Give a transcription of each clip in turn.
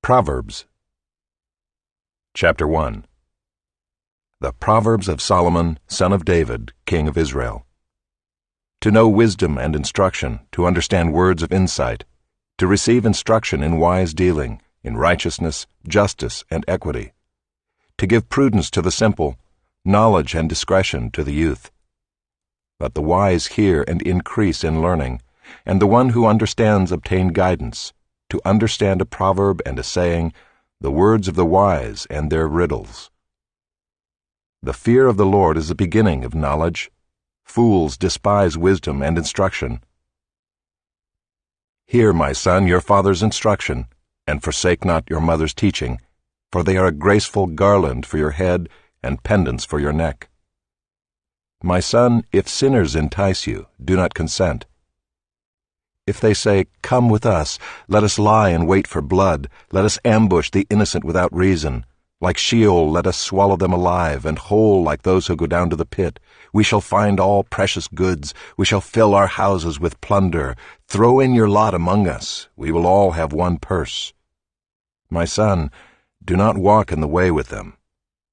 Proverbs. Chapter 1. The Proverbs of Solomon, son of David, king of Israel. To know wisdom and instruction, to understand words of insight, to receive instruction in wise dealing, in righteousness, justice, and equity, to give prudence to the simple, knowledge and discretion to the youth. Let the wise hear and increase in learning, and the one who understands obtain guidance, to understand a proverb and a saying, the words of the wise and their riddles. The fear of the Lord is the beginning of knowledge. Fools despise wisdom and instruction. Hear, my son, your father's instruction, and forsake not your mother's teaching, for they are a graceful garland for your head and pendants for your neck. My son, if sinners entice you, do not consent. If they say, "Come with us, let us lie and wait for blood, let us ambush the innocent without reason. Like Sheol, let us swallow them alive, and whole like those who go down to the pit. We shall find all precious goods, we shall fill our houses with plunder. Throw in your lot among us, we will all have one purse." My son, do not walk in the way with them.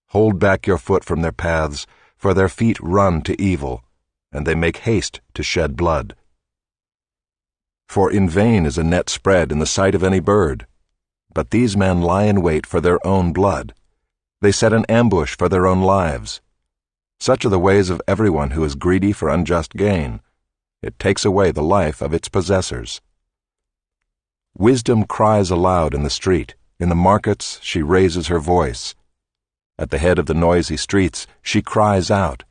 Hold back your foot from their paths, for their feet run to evil, and they make haste to shed blood. For in vain is a net spread in the sight of any bird. But these men lie in wait for their own blood. They set an ambush for their own lives. Such are the ways of everyone who is greedy for unjust gain. It takes away the life of its possessors. Wisdom cries aloud in the street. In the markets she raises her voice. At the head of the noisy streets she cries out.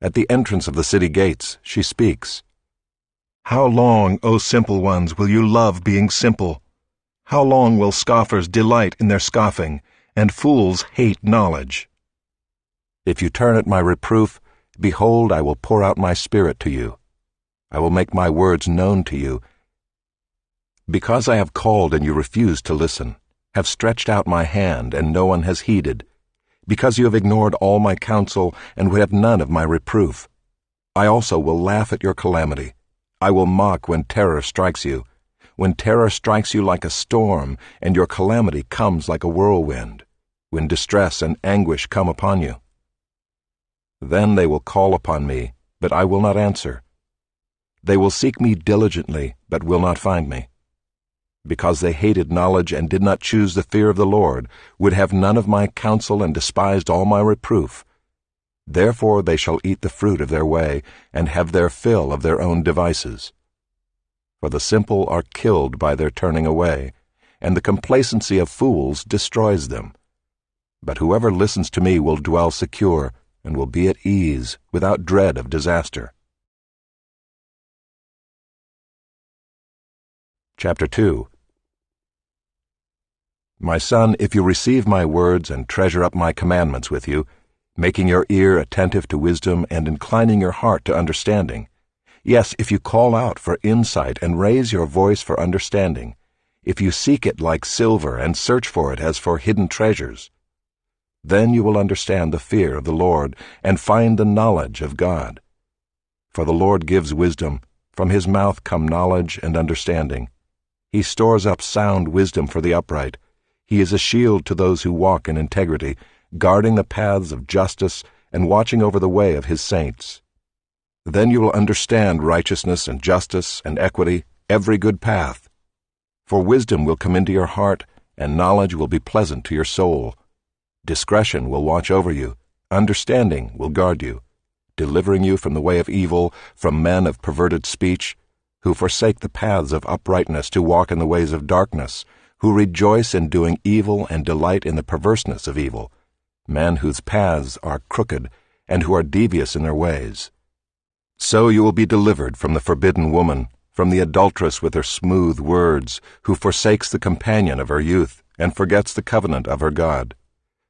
At the entrance of the city gates she speaks. How long, O simple ones, will you love being simple? How long will scoffers delight in their scoffing, and fools hate knowledge? If you turn at my reproof, behold, I will pour out my spirit to you. I will make my words known to you. Because I have called and you refuse to listen, have stretched out my hand and no one has heeded, because you have ignored all my counsel and would have none of my reproof, I also will laugh at your calamity. I will mock when terror strikes you, when terror strikes you like a storm, and your calamity comes like a whirlwind, when distress and anguish come upon you. Then they will call upon me, but I will not answer. They will seek me diligently, but will not find me. Because they hated knowledge and did not choose the fear of the Lord, would have none of my counsel and despised all my reproof, therefore they shall eat the fruit of their way, and have their fill of their own devices. For the simple are killed by their turning away, and the complacency of fools destroys them. But whoever listens to me will dwell secure, and will be at ease, without dread of disaster. Chapter 2. My son, if you receive my words and treasure up my commandments with you, making your ear attentive to wisdom and inclining your heart to understanding. Yes, if you call out for insight and raise your voice for understanding, if you seek it like silver and search for it as for hidden treasures, then you will understand the fear of the Lord and find the knowledge of God. For the Lord gives wisdom, from his mouth come knowledge and understanding. He stores up sound wisdom for the upright. He is a shield to those who walk in integrity, guarding the paths of justice and watching over the way of his saints. Then you will understand righteousness and justice and equity, every good path. For wisdom will come into your heart, and knowledge will be pleasant to your soul. Discretion will watch over you, understanding will guard you, delivering you from the way of evil, from men of perverted speech, who forsake the paths of uprightness to walk in the ways of darkness, who rejoice in doing evil and delight in the perverseness of evil, men whose paths are crooked, and who are devious in their ways. So you will be delivered from the forbidden woman, from the adulteress with her smooth words, who forsakes the companion of her youth, and forgets the covenant of her God.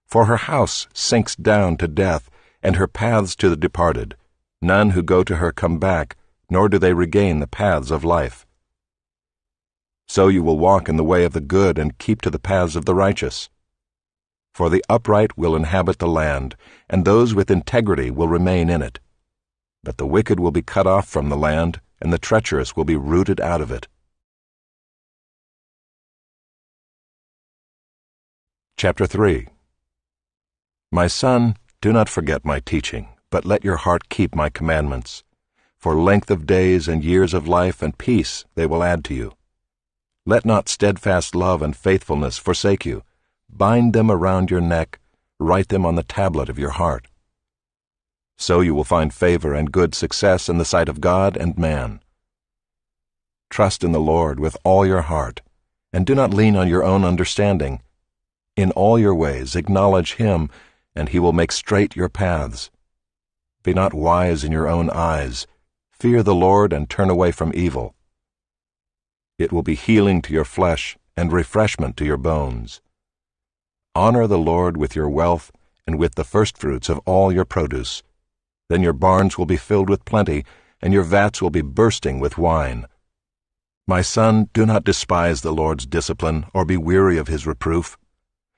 For her house sinks down to death, and her paths to the departed. None who go to her come back, nor do they regain the paths of life. So you will walk in the way of the good, and keep to the paths of the righteous. For the upright will inhabit the land, and those with integrity will remain in it. But the wicked will be cut off from the land, and the treacherous will be rooted out of it. Chapter 3. My son, do not forget my teaching, but let your heart keep my commandments. For length of days and years of life and peace they will add to you. Let not steadfast love and faithfulness forsake you. Bind them around your neck, write them on the tablet of your heart. So you will find favor and good success in the sight of God and man. Trust in the Lord with all your heart, and do not lean on your own understanding. In all your ways acknowledge Him, and He will make straight your paths. Be not wise in your own eyes. Fear the Lord and turn away from evil. It will be healing to your flesh and refreshment to your bones. Honor the Lord with your wealth and with the firstfruits of all your produce. Then your barns will be filled with plenty, and your vats will be bursting with wine. My son, do not despise the Lord's discipline, or be weary of His reproof.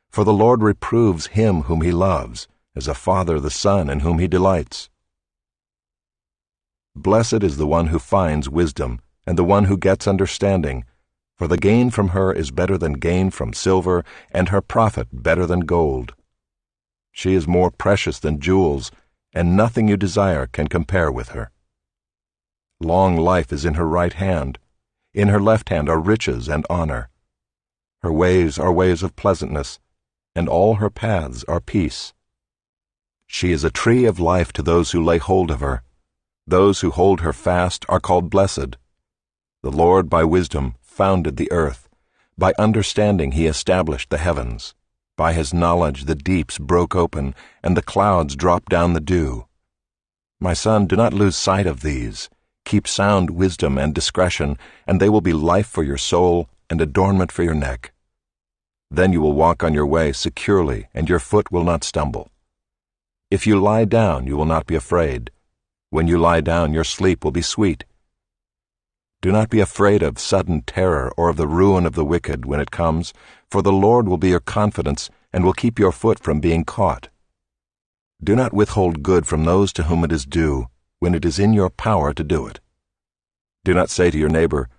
For the Lord reproves him whom He loves, as a father the son in whom He delights. Blessed is the one who finds wisdom, and the one who gets understanding, for the gain from her is better than gain from silver, and her profit better than gold. She is more precious than jewels, and nothing you desire can compare with her. Long life is in her right hand. In her left hand are riches and honor. Her ways are ways of pleasantness, and all her paths are peace. She is a tree of life to those who lay hold of her. Those who hold her fast are called blessed. The Lord by wisdom founded the earth. By understanding He established the heavens. By His knowledge the deeps broke open, and the clouds dropped down the dew. My son, do not lose sight of these. Keep sound wisdom and discretion, and they will be life for your soul and adornment for your neck. Then you will walk on your way securely, and your foot will not stumble. If you lie down, you will not be afraid. When you lie down, your sleep will be sweet. Do not be afraid of sudden terror or of the ruin of the wicked when it comes, for the Lord will be your confidence and will keep your foot from being caught. Do not withhold good from those to whom it is due, when it is in your power to do it. Do not say to your neighbor,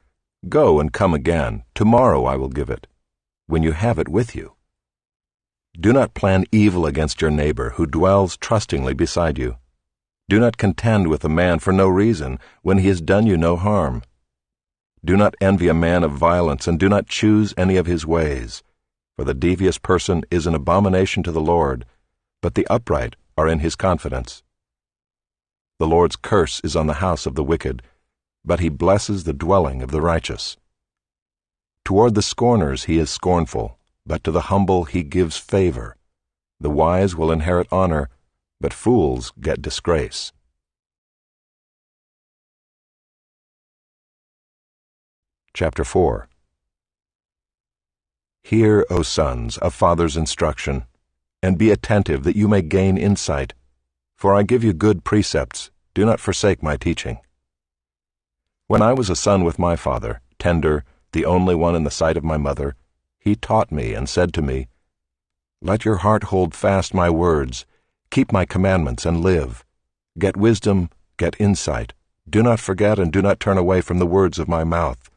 "Go and come again, tomorrow I will give it," when you have it with you. Do not plan evil against your neighbor who dwells trustingly beside you. Do not contend with a man for no reason when he has done you no harm. Do not envy a man of violence, and do not choose any of his ways. For the devious person is an abomination to the Lord, but the upright are in His confidence. The Lord's curse is on the house of the wicked, but He blesses the dwelling of the righteous. Toward the scorners He is scornful, but to the humble He gives favor. The wise will inherit honor, but fools get disgrace. Chapter 4. Hear, O sons, a father's instruction, and be attentive that you may gain insight. For I give you good precepts, do not forsake my teaching. When I was a son with my father, tender, the only one in the sight of my mother, he taught me and said to me, "Let your heart hold fast my words, keep my commandments and live. Get wisdom, get insight. Do not forget and do not turn away from the words of my mouth.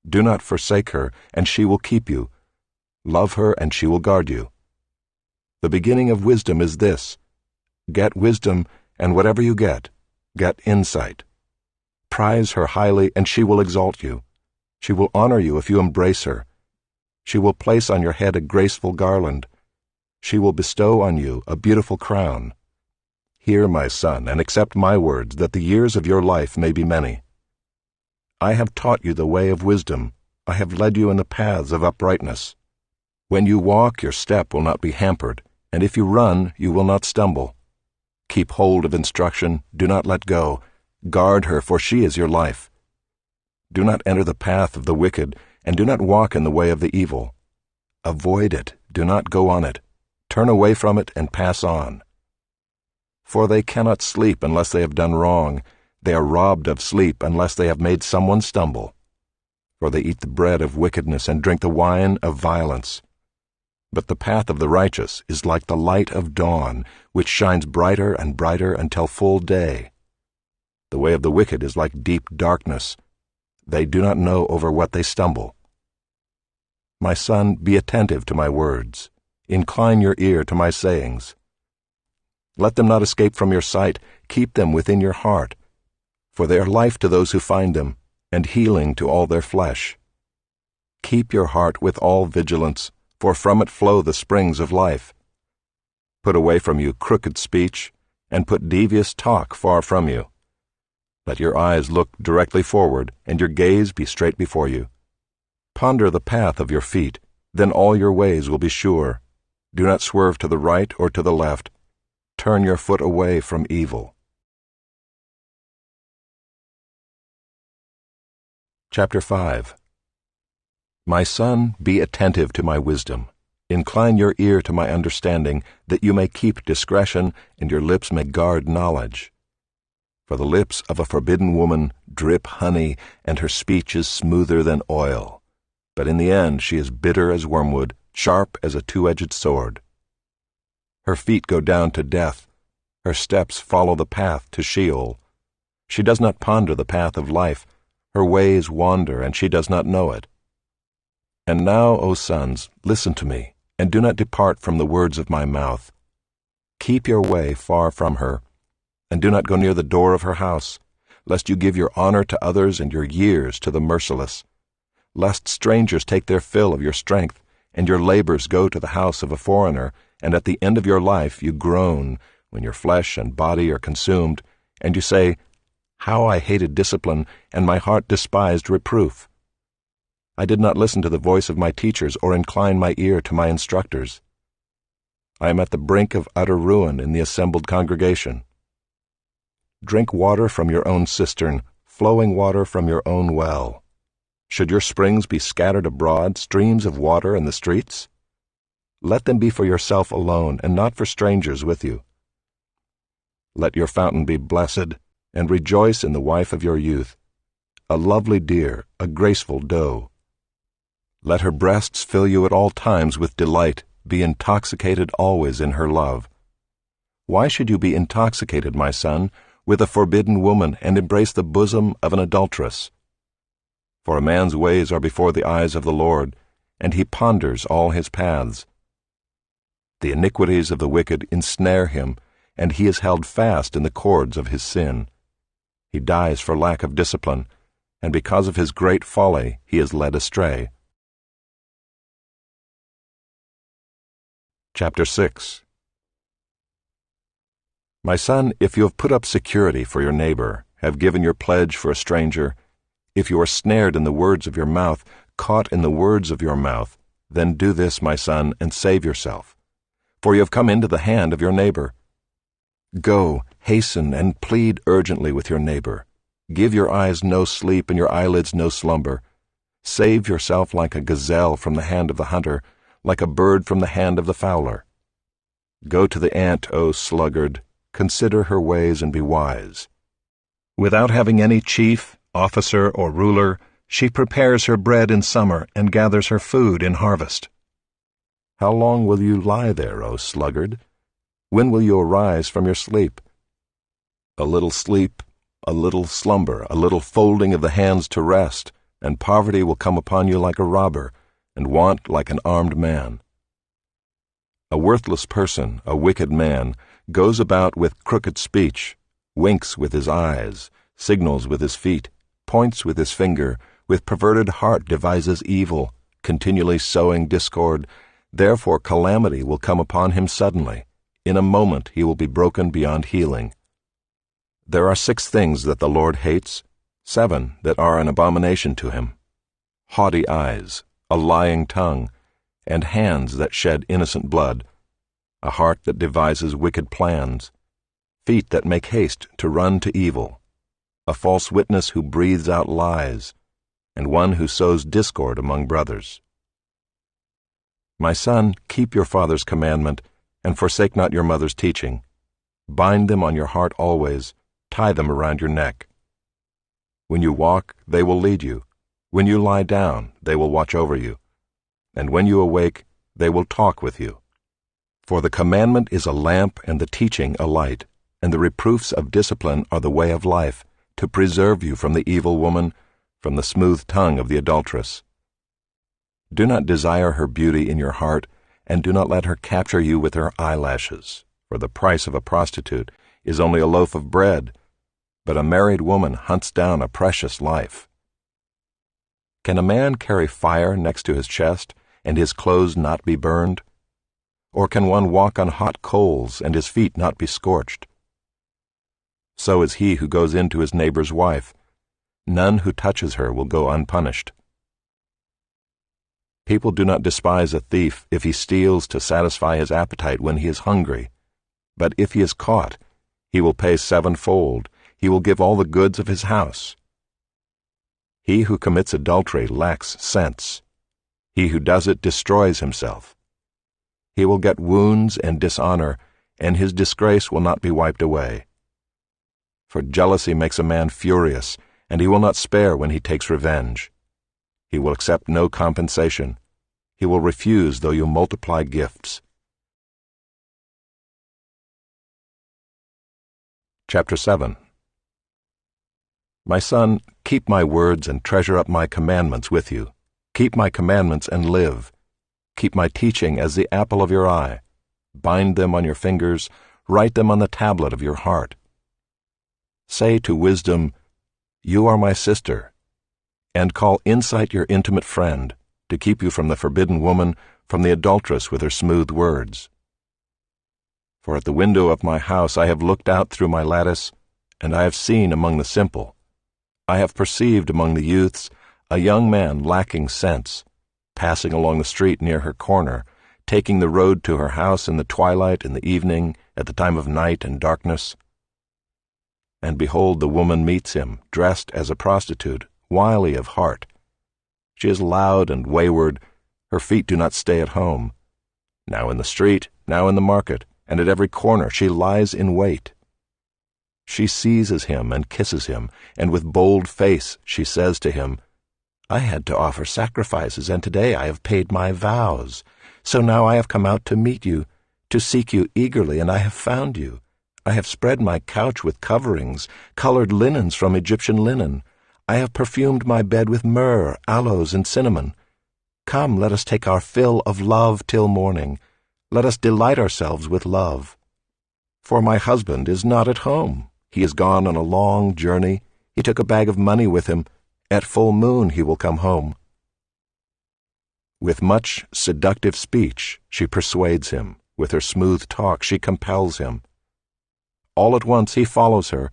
Do not forsake her, and she will keep you. Love her, and she will guard you. The beginning of wisdom is this: get wisdom, and whatever you get insight. Prize her highly, and she will exalt you. She will honor you if you embrace her. She will place on your head a graceful garland. She will bestow on you a beautiful crown. Hear, my son, and accept my words, that the years of your life may be many. I have taught you the way of wisdom. I have led you in the paths of uprightness. When you walk, your step will not be hampered, and if you run, you will not stumble. Keep hold of instruction, do not let go. Guard her, for she is your life. Do not enter the path of the wicked, and do not walk in the way of the evil. Avoid it, do not go on it. Turn away from it and pass on. For they cannot sleep unless they have done wrong. They are robbed of sleep unless they have made someone stumble. For they eat the bread of wickedness and drink the wine of violence. But the path of the righteous is like the light of dawn, which shines brighter and brighter until full day. The way of the wicked is like deep darkness. They do not know over what they stumble. My son, be attentive to my words. incline your ear to my sayings. Let them not escape from your sight, keep them within your heart, for they are life to those who find them, and healing to all their flesh. Keep your heart with all vigilance, for from it flow the springs of life. Put away from you crooked speech, and put devious talk far from you. Let your eyes look directly forward, and your gaze be straight before you. Ponder the path of your feet, then all your ways will be sure. Do not swerve to the right or to the left. Turn your foot away from evil. Chapter 5. My son, be attentive to my wisdom. Incline your ear to my understanding, that you may keep discretion, and your lips may guard knowledge. For the lips of a forbidden woman drip honey, and her speech is smoother than oil. But in the end she is bitter as wormwood, sharp as a two-edged sword. Her feet go down to death. Her steps follow the path to Sheol. She does not ponder the path of life. Her ways wander, and she does not know it. And now, O sons, listen to me, and do not depart from the words of my mouth. Keep your way far from her, and do not go near the door of her house, lest you give your honor to others and your years to the merciless, lest strangers take their fill of your strength, and your labors go to the house of a foreigner, and at the end of your life you groan, when your flesh and body are consumed, and you say, How I hated discipline, and my heart despised reproof. I did not listen to the voice of my teachers or incline my ear to my instructors. I am at the brink of utter ruin in the assembled congregation. Drink water from your own cistern, flowing water from your own well. Should your springs be scattered abroad, streams of water in the streets? Let them be for yourself alone, and not for strangers with you. Let your fountain be blessed, and rejoice in the wife of your youth, a lovely deer, a graceful doe. Let her breasts fill you at all times with delight, be intoxicated always in her love. Why should you be intoxicated, my son, with a forbidden woman, and embrace the bosom of an adulteress? For a man's ways are before the eyes of the Lord, and he ponders all his paths. The iniquities of the wicked ensnare him, and he is held fast in the cords of his sin. He dies for lack of discipline, and because of his great folly he is led astray. Chapter 6. My son, if you have put up security for your neighbor, have given your pledge for a stranger, if you are snared in the words of your mouth, caught in the words of your mouth, then do this, my son, and save yourself. For you have come into the hand of your neighbor. Go, hasten, and plead urgently with your neighbor. Give your eyes no sleep, and your eyelids no slumber. Save yourself like a gazelle from the hand of the hunter, like a bird from the hand of the fowler. Go to the ant, O sluggard, consider her ways and be wise. Without having any chief, officer, or ruler, she prepares her bread in summer and gathers her food in harvest. How long will you lie there, O sluggard? When will you arise from your sleep? A little sleep, a little slumber, a little folding of the hands to rest, and poverty will come upon you like a robber, and want like an armed man. A worthless person, a wicked man, goes about with crooked speech, winks with his eyes, signals with his feet, points with his finger, with perverted heart devises evil, continually sowing discord. Therefore calamity will come upon him suddenly. In a moment he will be broken beyond healing. There are 6 things that the Lord hates, 7 that are an abomination to him: haughty eyes, a lying tongue, and hands that shed innocent blood, a heart that devises wicked plans, feet that make haste to run to evil, a false witness who breathes out lies, and one who sows discord among brothers. My son, keep your father's commandment, and forsake not your mother's teaching. Bind them on your heart always, tie them around your neck. When you walk, they will lead you. When you lie down, they will watch over you. And when you awake, they will talk with you. For the commandment is a lamp and the teaching a light, and the reproofs of discipline are the way of life, to preserve you from the evil woman, from the smooth tongue of the adulteress. Do not desire her beauty in your heart, and do not let her capture you with her eyelashes, for the price of a prostitute is only a loaf of bread, but a married woman hunts down a precious life. Can a man carry fire next to his chest, and his clothes not be burned? Or can one walk on hot coals, and his feet not be scorched? So is he who goes in to his neighbor's wife. None who touches her will go unpunished. People do not despise a thief if he steals to satisfy his appetite when he is hungry. But if he is caught, he will pay sevenfold. He will give all the goods of his house. He who commits adultery lacks sense. He who does it destroys himself. He will get wounds and dishonor, and his disgrace will not be wiped away. For jealousy makes a man furious, and he will not spare when he takes revenge. He will accept no compensation. He will refuse though you multiply gifts. Chapter 7. My son, keep my words and treasure up my commandments with you. Keep my commandments and live. Keep my teaching as the apple of your eye. Bind them on your fingers, write them on the tablet of your heart. Say to wisdom, "You are my sister," and call insight your intimate friend, to keep you from the forbidden woman, from the adulteress with her smooth words. For at the window of my house I have looked out through my lattice, and I have seen among the simple. I have perceived among the youths a young man lacking sense, passing along the street near her corner, taking the road to her house in the twilight, in the evening, at the time of night and darkness. And behold, the woman meets him, dressed as a prostitute, wily of heart. She is loud and wayward, her feet do not stay at home. Now in the street, now in the market, and at every corner she lies in wait. She seizes him and kisses him, and with bold face she says to him, "I had to offer sacrifices, and today I have paid my vows. So now I have come out to meet you, to seek you eagerly, and I have found you. I have spread my couch with coverings, colored linens from Egyptian linen. I have perfumed my bed with myrrh, aloes, and cinnamon. Come, let us take our fill of love till morning. Let us delight ourselves with love. For my husband is not at home. He is gone on a long journey. He took a bag of money with him. At full moon he will come home." With much seductive speech she persuades him. With her smooth talk she compels him. All at once he follows her,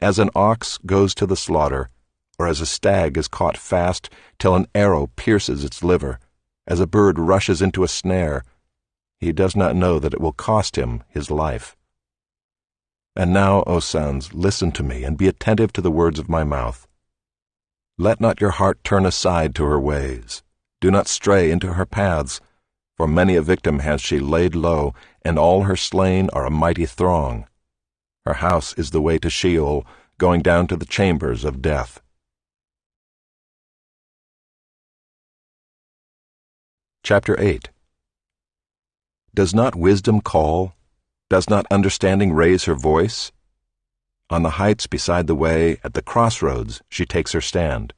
as an ox goes to the slaughter, or as a stag is caught fast till an arrow pierces its liver, as a bird rushes into a snare. He does not know that it will cost him his life. And now, O sons, listen to me, and be attentive to the words of my mouth. Let not your heart turn aside to her ways. Do not stray into her paths, for many a victim has she laid low, and all her slain are a mighty throng. Her house is the way to Sheol, going down to the chambers of death. Chapter 8. Does not wisdom call? Does not understanding raise her voice? On the heights beside the way, at the crossroads, she takes her stand.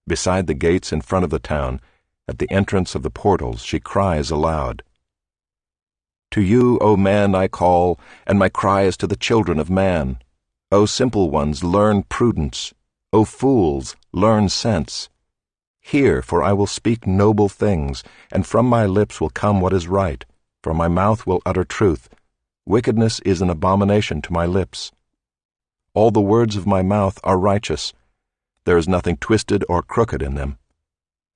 Beside the gates in front of the town, at the entrance of the portals, she cries aloud. To you, O man, I call, and my cry is to the children of man. O simple ones, learn prudence. O fools, learn sense. Hear, for I will speak noble things, and from my lips will come what is right, for my mouth will utter truth. Wickedness is an abomination to my lips. All the words of my mouth are righteous. There is nothing twisted or crooked in them.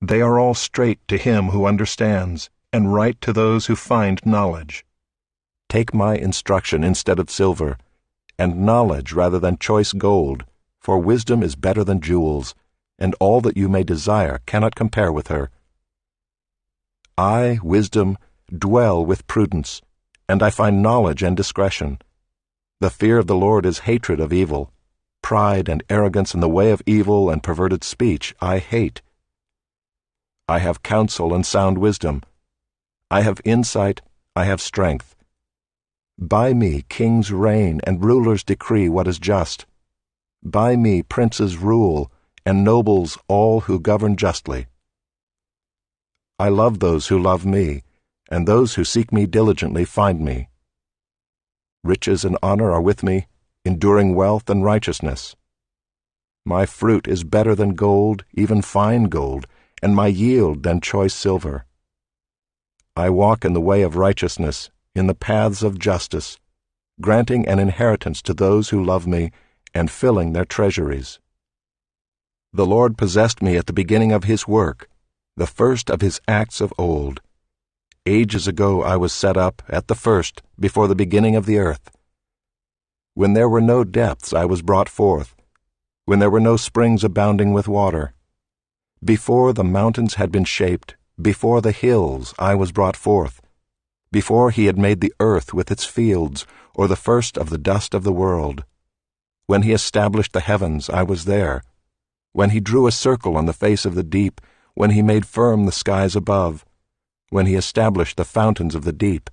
They are all straight to him who understands, and right to those who find knowledge. Take my instruction instead of silver, and knowledge rather than choice gold, for wisdom is better than jewels, and all that you may desire cannot compare with her. I, wisdom, dwell with prudence, and I find knowledge and discretion. The fear of the Lord is hatred of evil. Pride and arrogance in the way of evil and perverted speech I hate. I have counsel and sound wisdom. I have insight, I have strength. By me kings reign and rulers decree what is just. By me princes rule, and nobles all who govern justly. I love those who love me, and those who seek me diligently find me. Riches and honor are with me, enduring wealth and righteousness. My fruit is better than gold, even fine gold, and my yield than choice silver. I walk in the way of righteousness, in the paths of justice, granting an inheritance to those who love me, and filling their treasuries. The Lord possessed me at the beginning of his work, the first of his acts of old. Ages ago I was set up, at the first, before the beginning of the earth. When there were no depths I was brought forth, when there were no springs abounding with water. Before the mountains had been shaped, before the hills I was brought forth, before he had made the earth with its fields, or the first of the dust of the world. When he established the heavens, I was there. When he drew a circle on the face of the deep, when he made firm the skies above, when he established the fountains of the deep,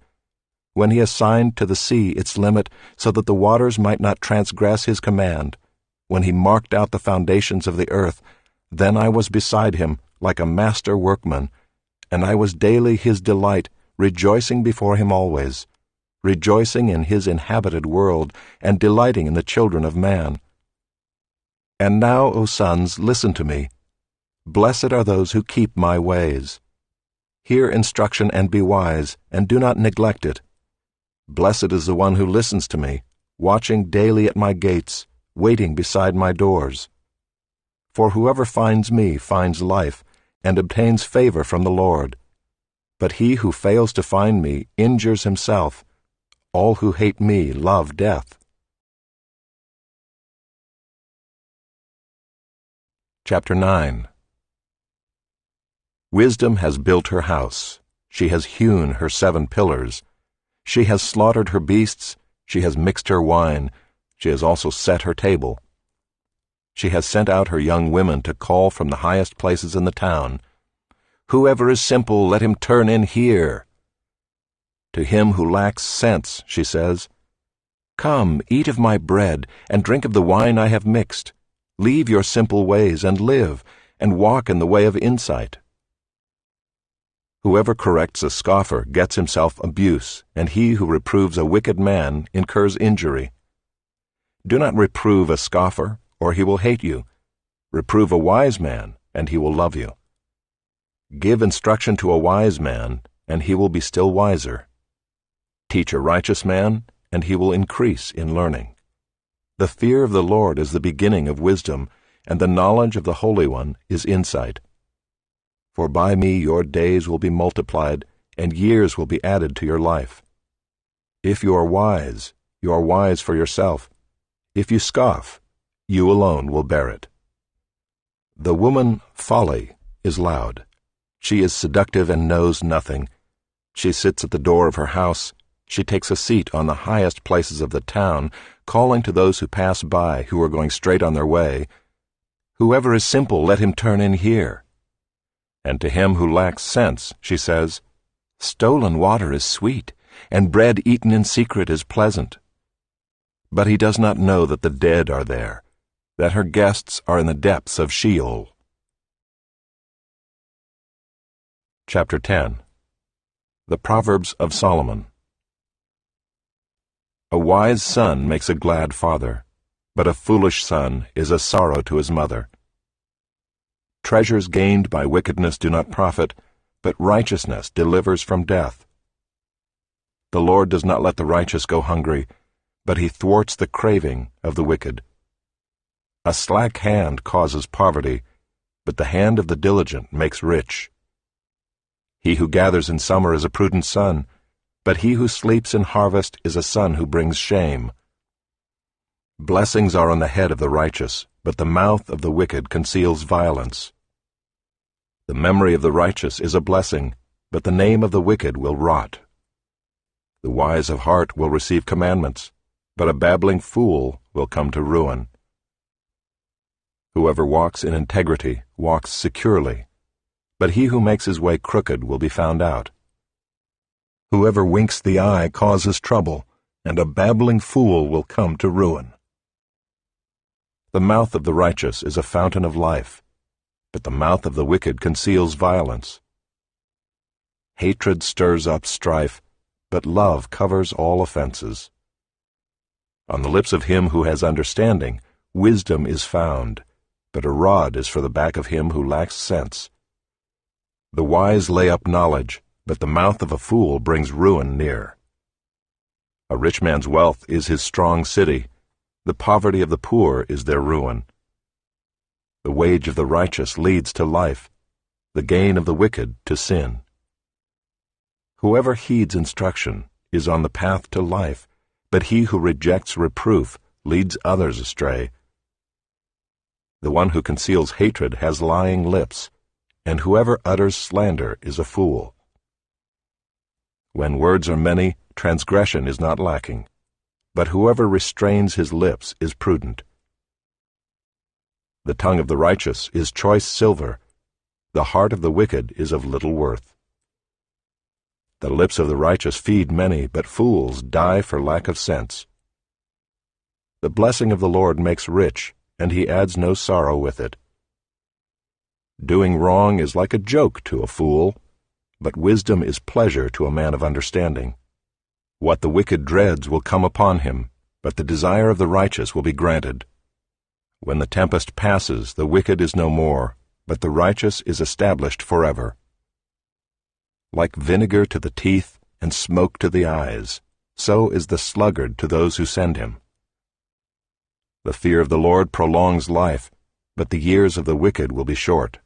when he assigned to the sea its limit so that the waters might not transgress his command, when he marked out the foundations of the earth, then I was beside him like a master workman, and I was daily his delight, rejoicing before him always, rejoicing in his inhabited world, and delighting in the children of man. And now, O sons, listen to me. Blessed are those who keep my ways. Hear instruction and be wise, and do not neglect it. Blessed is the one who listens to me, watching daily at my gates, waiting beside my doors. For whoever finds me finds life, and obtains favor from the Lord. But he who fails to find me injures himself. All who hate me love death. Chapter 9. Wisdom has built her house. She has hewn her 7 pillars. She has slaughtered her beasts. She has mixed her wine. She has also set her table. She has sent out her young women to call from the highest places in the town. Whoever is simple, let him turn in here. To him who lacks sense, she says, Come, eat of my bread, and drink of the wine I have mixed. Leave your simple ways and live, and walk in the way of insight. Whoever corrects a scoffer gets himself abuse, and he who reproves a wicked man incurs injury. Do not reprove a scoffer, or he will hate you. Reprove a wise man, and he will love you. Give instruction to a wise man, and he will be still wiser. Teach a righteous man, and he will increase in learning. The fear of the Lord is the beginning of wisdom, and the knowledge of the Holy One is insight. For by me your days will be multiplied, and years will be added to your life. If you are wise for yourself. If you scoff, you alone will bear it. The woman, Folly, is loud. She is seductive and knows nothing. She sits at the door of her house. She takes a seat on the highest places of the town, calling to those who pass by, who are going straight on their way, Whoever is simple, let him turn in here. And to him who lacks sense, she says, Stolen water is sweet, and bread eaten in secret is pleasant. But he does not know that the dead are there, that her guests are in the depths of Sheol. Chapter 10. The Proverbs of Solomon. A wise son makes a glad father, but a foolish son is a sorrow to his mother. Treasures gained by wickedness do not profit, but righteousness delivers from death. The Lord does not let the righteous go hungry, but he thwarts the craving of the wicked. A slack hand causes poverty, but the hand of the diligent makes rich. He who gathers in summer is a prudent son, but he who sleeps in harvest is a son who brings shame. Blessings are on the head of the righteous, but the mouth of the wicked conceals violence. The memory of the righteous is a blessing, but the name of the wicked will rot. The wise of heart will receive commandments, but a babbling fool will come to ruin. Whoever walks in integrity walks securely, but he who makes his way crooked will be found out. Whoever winks the eye causes trouble, and a babbling fool will come to ruin. The mouth of the righteous is a fountain of life, but the mouth of the wicked conceals violence. Hatred stirs up strife, but love covers all offenses. On the lips of him who has understanding, wisdom is found, but a rod is for the back of him who lacks sense. The wise lay up knowledge, but the mouth of a fool brings ruin near. A rich man's wealth is his strong city. The poverty of the poor is their ruin. The wage of the righteous leads to life, the gain of the wicked to sin. Whoever heeds instruction is on the path to life, but he who rejects reproof leads others astray. The one who conceals hatred has lying lips, and whoever utters slander is a fool. When words are many, transgression is not lacking, but whoever restrains his lips is prudent. The tongue of the righteous is choice silver, the heart of the wicked is of little worth. The lips of the righteous feed many, but fools die for lack of sense. The blessing of the Lord makes rich, and he adds no sorrow with it. Doing wrong is like a joke to a fool, but wisdom is pleasure to a man of understanding. What the wicked dreads will come upon him, but the desire of the righteous will be granted. When the tempest passes, the wicked is no more, but the righteous is established forever. Like vinegar to the teeth and smoke to the eyes, so is the sluggard to those who send him. The fear of the Lord prolongs life, but the years of the wicked will be short.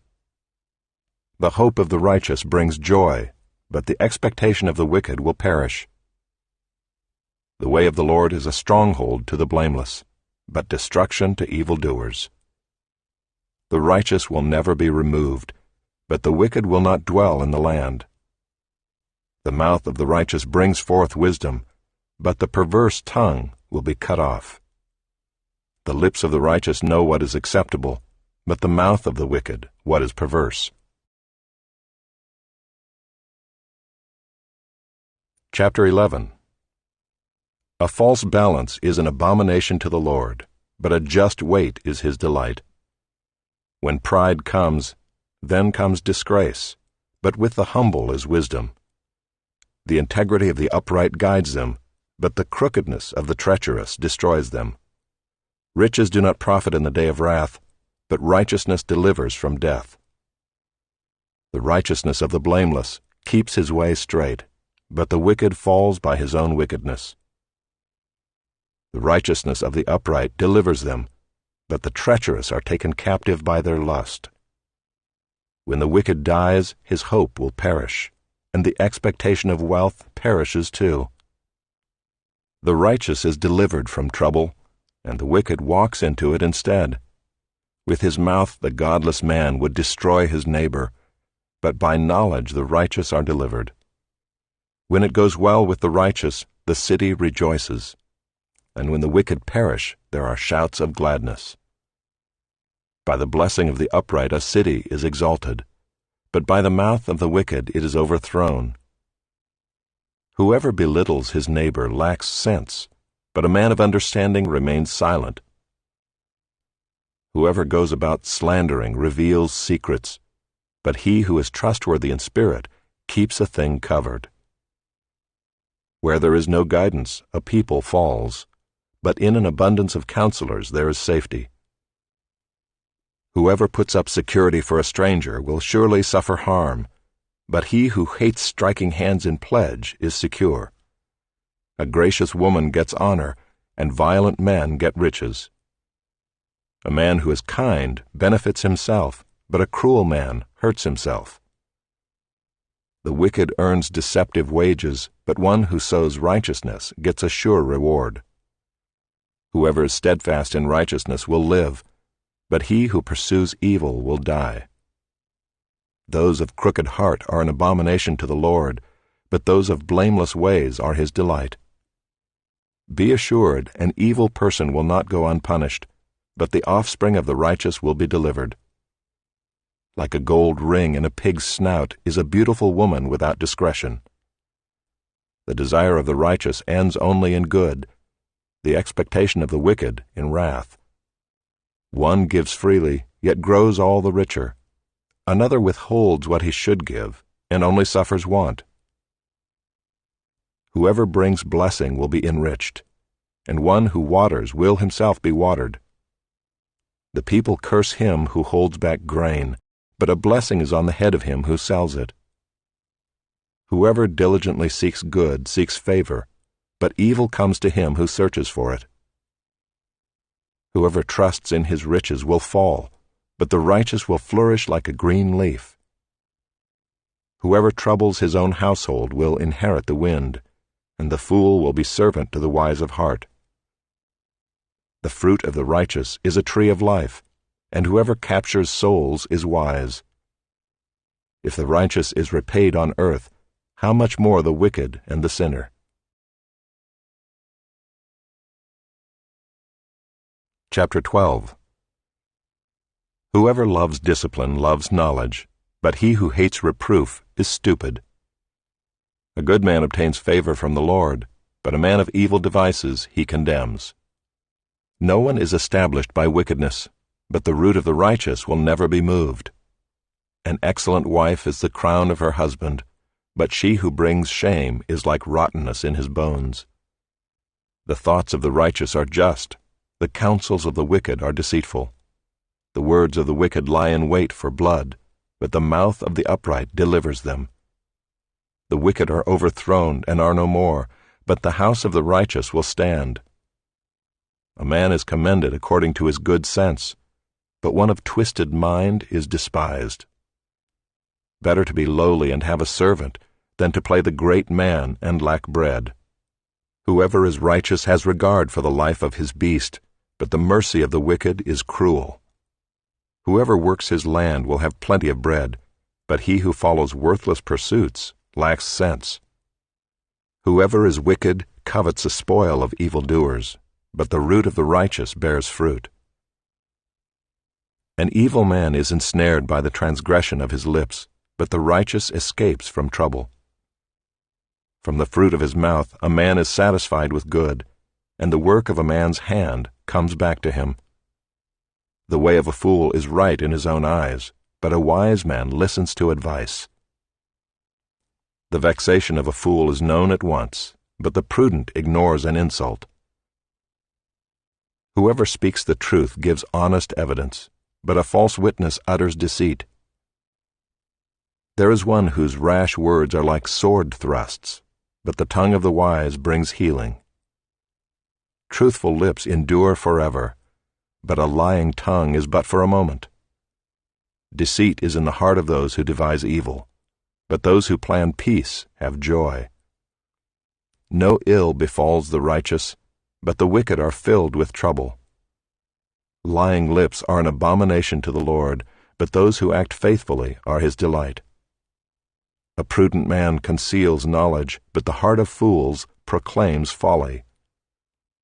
The hope of the righteous brings joy, but the expectation of the wicked will perish. The way of the Lord is a stronghold to the blameless, but destruction to evildoers. The righteous will never be removed, but the wicked will not dwell in the land. The mouth of the righteous brings forth wisdom, but the perverse tongue will be cut off. The lips of the righteous know what is acceptable, but the mouth of the wicked what is perverse. Chapter 11. A false balance is an abomination to the Lord, but a just weight is his delight. When pride comes, then comes disgrace, but with the humble is wisdom. The integrity of the upright guides them, but the crookedness of the treacherous destroys them. Riches do not profit in the day of wrath, but righteousness delivers from death. The righteousness of the blameless keeps his way straight, but the wicked falls by his own wickedness. The righteousness of the upright delivers them, but the treacherous are taken captive by their lust. When the wicked dies, his hope will perish, and the expectation of wealth perishes too. The righteous is delivered from trouble, and the wicked walks into it instead. With his mouth the godless man would destroy his neighbor, but by knowledge the righteous are delivered. When it goes well with the righteous, the city rejoices, and when the wicked perish, there are shouts of gladness. By the blessing of the upright a city is exalted, but by the mouth of the wicked it is overthrown. Whoever belittles his neighbor lacks sense, but a man of understanding remains silent. Whoever goes about slandering reveals secrets, but he who is trustworthy in spirit keeps a thing covered. Where there is no guidance, a people falls, but in an abundance of counselors there is safety. Whoever puts up security for a stranger will surely suffer harm, but he who hates striking hands in pledge is secure. A gracious woman gets honor, and violent men get riches. A man who is kind benefits himself, but a cruel man hurts himself. The wicked earns deceptive wages, but one who sows righteousness gets a sure reward. Whoever is steadfast in righteousness will live, but he who pursues evil will die. Those of crooked heart are an abomination to the Lord, but those of blameless ways are his delight. Be assured, an evil person will not go unpunished, but the offspring of the righteous will be delivered. Like a gold ring in a pig's snout is a beautiful woman without discretion. The desire of the righteous ends only in good, the expectation of the wicked in wrath. One gives freely, yet grows all the richer. Another withholds what he should give, and only suffers want. Whoever brings blessing will be enriched, and one who waters will himself be watered. The people curse him who holds back grain, but a blessing is on the head of him who sells it. Whoever diligently seeks good seeks favor, but evil comes to him who searches for it. Whoever trusts in his riches will fall, but the righteous will flourish like a green leaf. Whoever troubles his own household will inherit the wind, and the fool will be servant to the wise of heart. The fruit of the righteous is a tree of life, and whoever captures souls is wise. If the righteous is repaid on earth, how much more the wicked and the sinner? Chapter 12. Whoever loves discipline loves knowledge, but he who hates reproof is stupid. A good man obtains favor from the Lord, but a man of evil devices he condemns. No one is established by wickedness, but the root of the righteous will never be moved. An excellent wife is the crown of her husband, but she who brings shame is like rottenness in his bones. The thoughts of the righteous are just, the counsels of the wicked are deceitful. The words of the wicked lie in wait for blood, but the mouth of the upright delivers them. The wicked are overthrown and are no more, but the house of the righteous will stand. A man is commended according to his good sense, but one of twisted mind is despised. Better to be lowly and have a servant than to play the great man and lack bread. Whoever is righteous has regard for the life of his beast, but the mercy of the wicked is cruel. Whoever works his land will have plenty of bread, but he who follows worthless pursuits lacks sense. Whoever is wicked covets the spoil of evildoers, but the root of the righteous bears fruit. An evil man is ensnared by the transgression of his lips, but the righteous escapes from trouble. From the fruit of his mouth a man is satisfied with good, and the work of a man's hand comes back to him. The way of a fool is right in his own eyes, but a wise man listens to advice. The vexation of a fool is known at once, but the prudent ignores an insult. Whoever speaks the truth gives honest evidence, but a false witness utters deceit. There is one whose rash words are like sword thrusts, but the tongue of the wise brings healing. Truthful lips endure forever, but a lying tongue is but for a moment. Deceit is in the heart of those who devise evil, but those who plan peace have joy. No ill befalls the righteous, but the wicked are filled with trouble. Lying lips are an abomination to the Lord, but those who act faithfully are his delight. A prudent man conceals knowledge, but the heart of fools proclaims folly.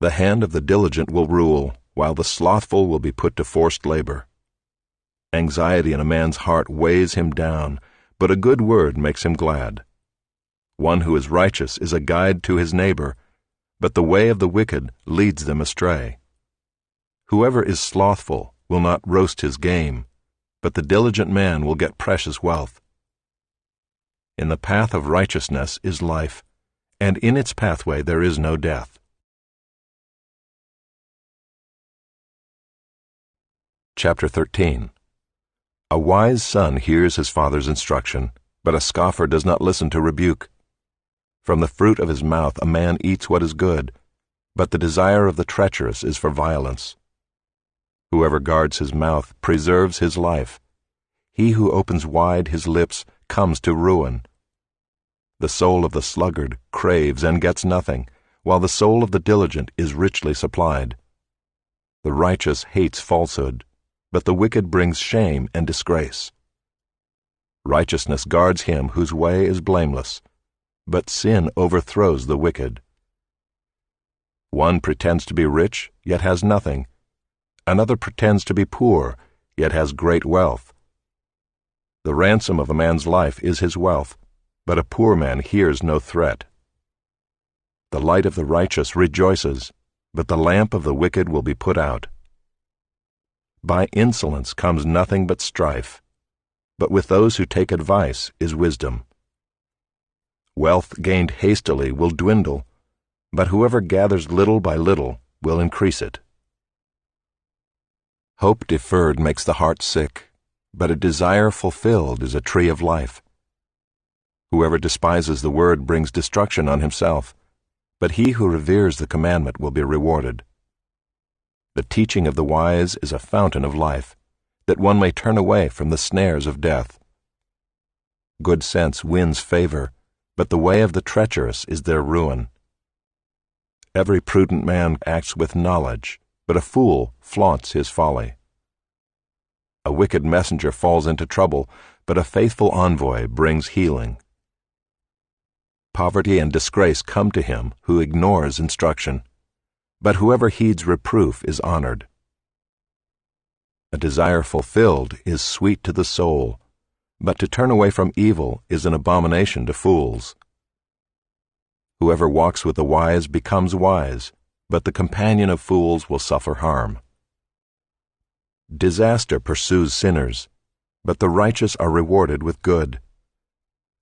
The hand of the diligent will rule, while the slothful will be put to forced labor. Anxiety in a man's heart weighs him down, but a good word makes him glad. One who is righteous is a guide to his neighbor, but the way of the wicked leads them astray. Whoever is slothful will not roast his game, but the diligent man will get precious wealth. In the path of righteousness is life, and in its pathway there is no death. Chapter 13. A wise son hears his father's instruction, but a scoffer does not listen to rebuke. From the fruit of his mouth a man eats what is good, but the desire of the treacherous is for violence. Whoever guards his mouth preserves his life. He who opens wide his lips comes to ruin. The soul of the sluggard craves and gets nothing, while the soul of the diligent is richly supplied. The righteous hates falsehood, but the wicked brings shame and disgrace. Righteousness guards him whose way is blameless, but sin overthrows the wicked. One pretends to be rich, yet has nothing. Another pretends to be poor, yet has great wealth. The ransom of a man's life is his wealth, but a poor man hears no threat. The light of the righteous rejoices, but the lamp of the wicked will be put out. By insolence comes nothing but strife, but with those who take advice is wisdom. Wealth gained hastily will dwindle, but whoever gathers little by little will increase it. Hope deferred makes the heart sick, but a desire fulfilled is a tree of life. Whoever despises the word brings destruction on himself, but he who reveres the commandment will be rewarded. The teaching of the wise is a fountain of life, that one may turn away from the snares of death. Good sense wins favor, but the way of the treacherous is their ruin. Every prudent man acts with knowledge, but a fool flaunts his folly. A wicked messenger falls into trouble, but a faithful envoy brings healing. Poverty and disgrace come to him who ignores instruction, but whoever heeds reproof is honored. A desire fulfilled is sweet to the soul, but to turn away from evil is an abomination to fools. Whoever walks with the wise becomes wise, but the companion of fools will suffer harm. Disaster pursues sinners, but the righteous are rewarded with good.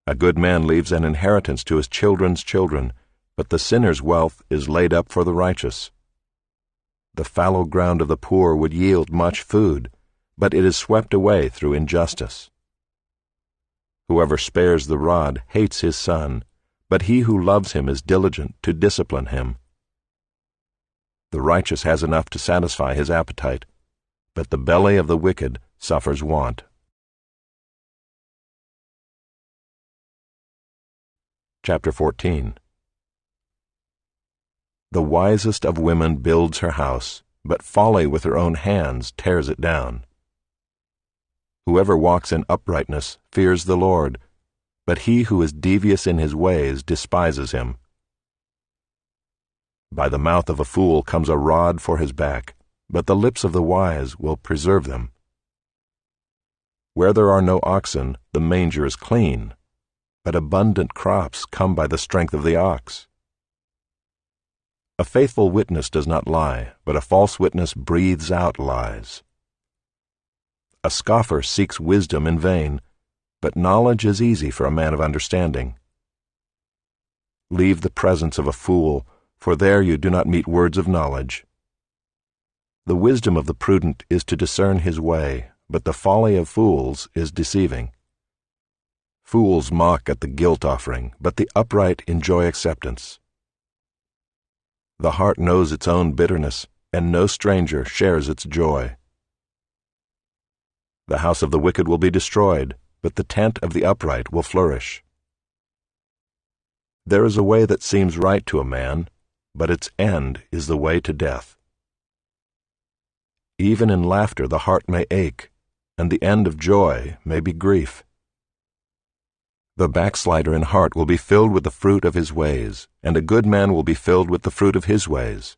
A good man leaves an inheritance to his children's children, but the sinner's wealth is laid up for the righteous. The fallow ground of the poor would yield much food, but it is swept away through injustice. Whoever spares the rod hates his son, but he who loves him is diligent to discipline him. The righteous has enough to satisfy his appetite, but the belly of the wicked suffers want. Chapter 14. The wisest of women builds her house, but folly with her own hands tears it down. Whoever walks in uprightness fears the Lord, but he who is devious in his ways despises him. By the mouth of a fool comes a rod for his back, but the lips of the wise will preserve them. Where there are no oxen, the manger is clean, but abundant crops come by the strength of the ox. A faithful witness does not lie, but a false witness breathes out lies. A scoffer seeks wisdom in vain, but knowledge is easy for a man of understanding. Leave the presence of a fool, for there you do not meet words of knowledge. The wisdom of the prudent is to discern his way, but the folly of fools is deceiving. Fools mock at the guilt offering, but the upright enjoy acceptance. The heart knows its own bitterness, and no stranger shares its joy. The house of the wicked will be destroyed, but the tent of the upright will flourish. There is a way that seems right to a man, but its end is the way to death. Even in laughter the heart may ache, and the end of joy may be grief. The backslider in heart will be filled with the fruit of his ways, and a good man will be filled with the fruit of his ways.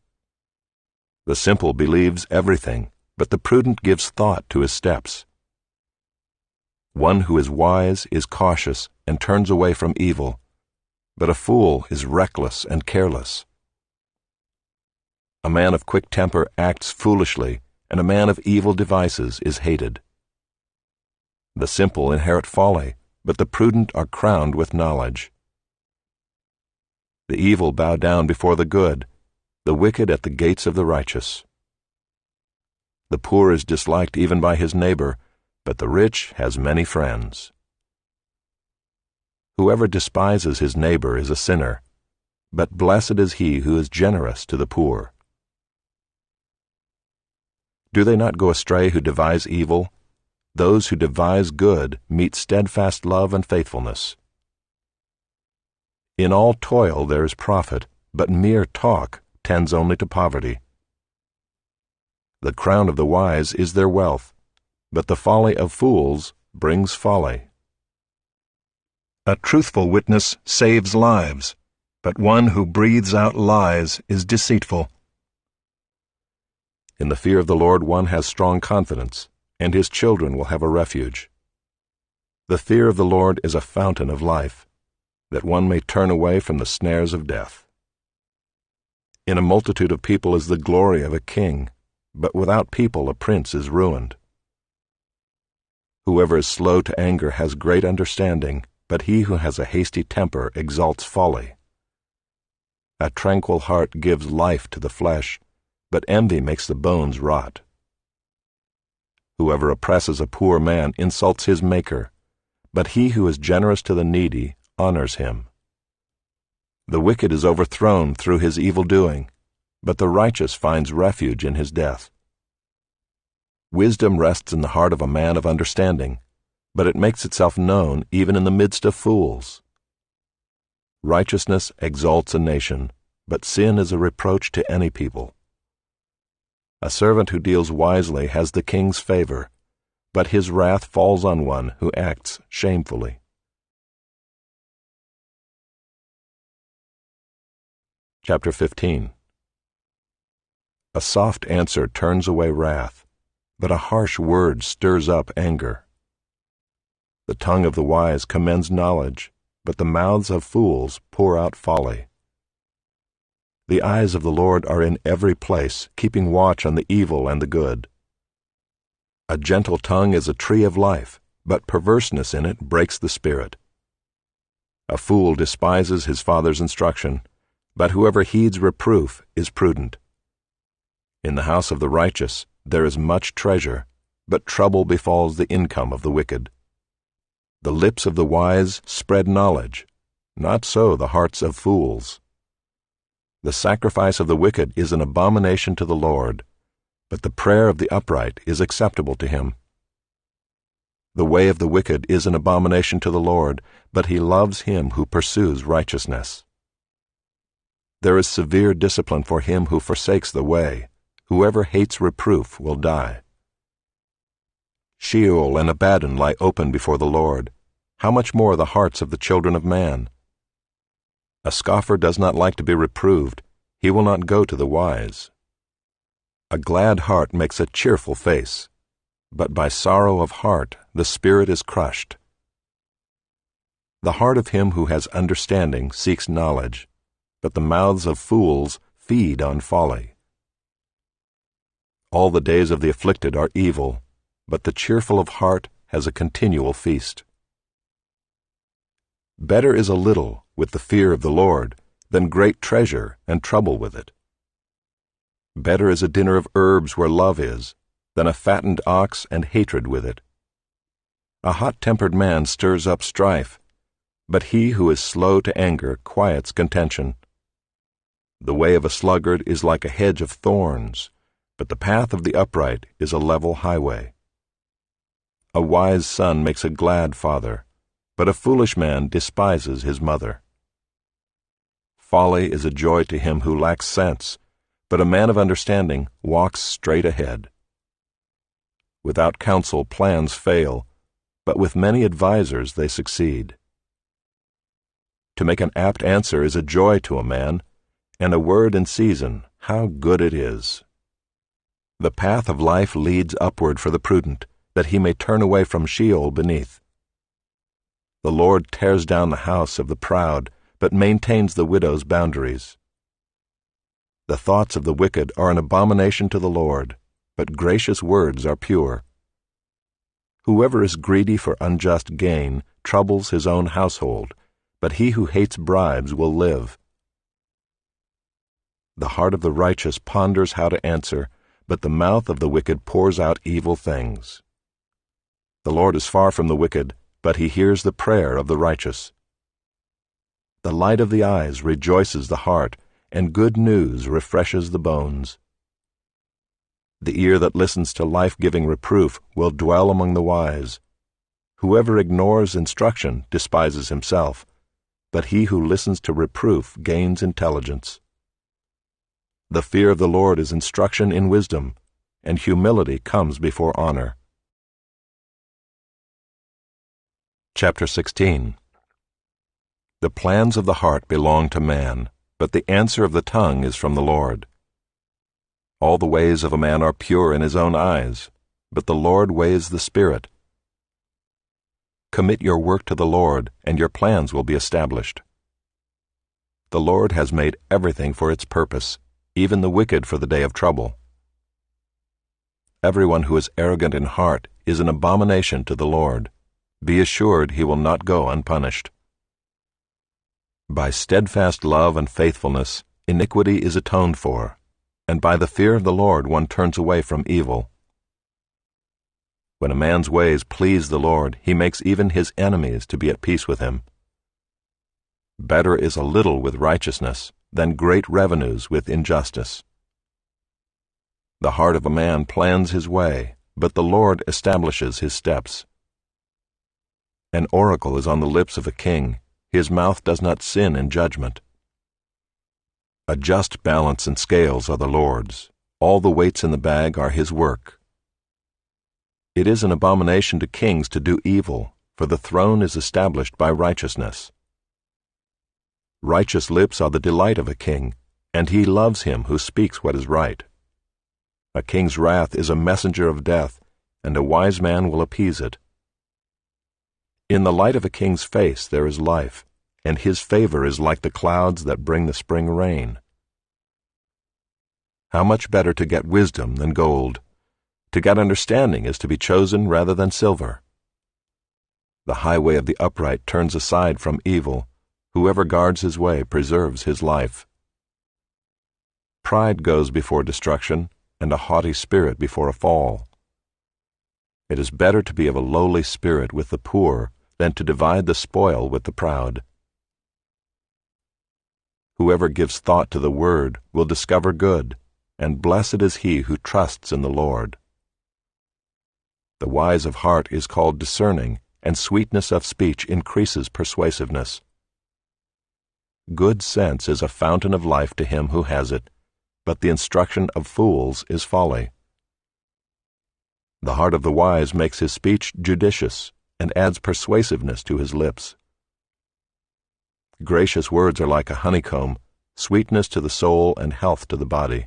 The simple believes everything, but the prudent gives thought to his steps. One who is wise is cautious and turns away from evil, but a fool is reckless and careless. A man of quick temper acts foolishly, and a man of evil devices is hated. The simple inherit folly, but the prudent are crowned with knowledge. The evil bow down before the good, the wicked at the gates of the righteous. The poor is disliked even by his neighbor, but the rich has many friends. Whoever despises his neighbor is a sinner, but blessed is he who is generous to the poor. Do they not go astray who devise evil? Those who devise good meet steadfast love and faithfulness. In all toil there is profit, but mere talk tends only to poverty. The crown of the wise is their wealth, but the folly of fools brings folly. A truthful witness saves lives, but one who breathes out lies is deceitful. In the fear of the Lord one has strong confidence, and his children will have a refuge. The fear of the Lord is a fountain of life, that one may turn away from the snares of death. In a multitude of people is the glory of a king, but without people a prince is ruined. Whoever is slow to anger has great understanding, but he who has a hasty temper exalts folly. A tranquil heart gives life to the flesh, but envy makes the bones rot. Whoever oppresses a poor man insults his Maker, but he who is generous to the needy honors him. The wicked is overthrown through his evil doing, but the righteous finds refuge in his death. Wisdom rests in the heart of a man of understanding, but it makes itself known even in the midst of fools. Righteousness exalts a nation, but sin is a reproach to any people. A servant who deals wisely has the king's favor, but his wrath falls on one who acts shamefully. Chapter 15. A soft answer turns away wrath, but a harsh word stirs up anger. The tongue of the wise commends knowledge, but the mouths of fools pour out folly. The eyes of the Lord are in every place, keeping watch on the evil and the good. A gentle tongue is a tree of life, but perverseness in it breaks the spirit. A fool despises his father's instruction, but whoever heeds reproof is prudent. In the house of the righteous there is much treasure, but trouble befalls the income of the wicked. The lips of the wise spread knowledge, not so the hearts of fools. The sacrifice of the wicked is an abomination to the Lord, but the prayer of the upright is acceptable to him. The way of the wicked is an abomination to the Lord, but he loves him who pursues righteousness. There is severe discipline for him who forsakes the way. Whoever hates reproof will die. Sheol and Abaddon lie open before the Lord. How much more the hearts of the children of man? A scoffer does not like to be reproved. He will not go to the wise. A glad heart makes a cheerful face, but by sorrow of heart the spirit is crushed. The heart of him who has understanding seeks knowledge, but the mouths of fools feed on folly. All the days of the afflicted are evil, but the cheerful of heart has a continual feast. Better is a little with the fear of the Lord than great treasure and trouble with it. Better is a dinner of herbs where love is than a fattened ox and hatred with it. A hot-tempered man stirs up strife, but he who is slow to anger quiets contention. The way of a sluggard is like a hedge of thorns, but the path of the upright is a level highway. A wise son makes a glad father, but a foolish man despises his mother. Folly is a joy to him who lacks sense, but a man of understanding walks straight ahead. Without counsel plans fail, but with many advisers they succeed. To make an apt answer is a joy to a man, and a word in season, how good it is. The path of life leads upward for the prudent, that he may turn away from Sheol beneath. The Lord tears down the house of the proud, but maintains the widow's boundaries. The thoughts of the wicked are an abomination to the Lord, but gracious words are pure. Whoever is greedy for unjust gain troubles his own household, but he who hates bribes will live. The heart of the righteous ponders how to answer, but the mouth of the wicked pours out evil things. The Lord is far from the wicked, but he hears the prayer of the righteous. The light of the eyes rejoices the heart, and good news refreshes the bones. The ear that listens to life-giving reproof will dwell among the wise. Whoever ignores instruction despises himself, but he who listens to reproof gains intelligence. The fear of the Lord is instruction in wisdom, and humility comes before honor. Chapter 16. The plans of the heart belong to man, but the answer of the tongue is from the Lord. All the ways of a man are pure in his own eyes, but the Lord weighs the spirit. Commit your work to the Lord, and your plans will be established. The Lord has made everything for its purpose, even the wicked for the day of trouble. Everyone who is arrogant in heart is an abomination to the Lord, Be assured he will not go unpunished. By steadfast love and faithfulness, iniquity is atoned for, and by the fear of the Lord one turns away from evil. When a man's ways please the Lord, he makes even his enemies to be at peace with him. Better is a little with righteousness than great revenues with injustice. The heart of a man plans his way, but the Lord establishes his steps. An oracle is on the lips of a king. His mouth does not sin in judgment. A just balance and scales are the Lord's. All the weights in the bag are his work. It is an abomination to kings to do evil, for the throne is established by righteousness. Righteous lips are the delight of a king, and he loves him who speaks what is right. A king's wrath is a messenger of death, and a wise man will appease it. In the light of a king's face there is life, and his favor is like the clouds that bring the spring rain. How much better to get wisdom than gold! To get understanding is to be chosen rather than silver. The highway of the upright turns aside from evil. Whoever guards his way preserves his life. Pride goes before destruction, and a haughty spirit before a fall. It is better to be of a lowly spirit with the poor than to divide the spoil with the proud. Whoever gives thought to the word will discover good, and blessed is he who trusts in the Lord. The wise of heart is called discerning, and sweetness of speech increases persuasiveness. Good sense is a fountain of life to him who has it, but the instruction of fools is folly. The heart of the wise makes his speech judicious, and adds persuasiveness to his lips. Gracious words are like a honeycomb, sweetness to the soul and health to the body.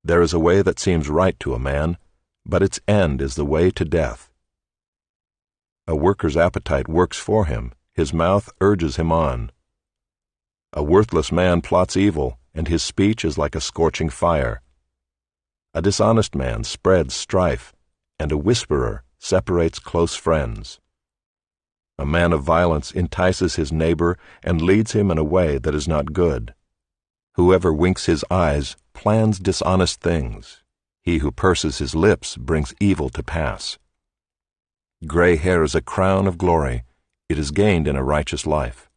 There is a way that seems right to a man, but its end is the way to death. A worker's appetite works for him, his mouth urges him on. A worthless man plots evil, and his speech is like a scorching fire. A dishonest man spreads strife, and a whisperer separates close friends. A man of violence entices his neighbor and leads him in a way that is not good. Whoever winks his eyes plans dishonest things. He who purses his lips brings evil to pass. Gray hair is a crown of glory. It is gained in a righteous life.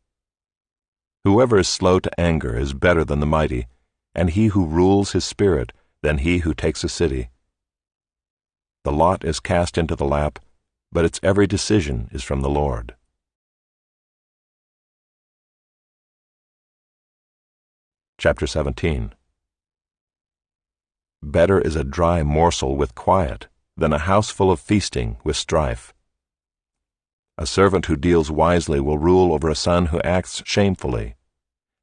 Whoever is slow to anger is better than the mighty, and he who rules his spirit than he who takes a city. The lot is cast into the lap, but its every decision is from the Lord. Chapter 17. Better is a dry morsel with quiet than a house full of feasting with strife. A servant who deals wisely will rule over a son who acts shamefully,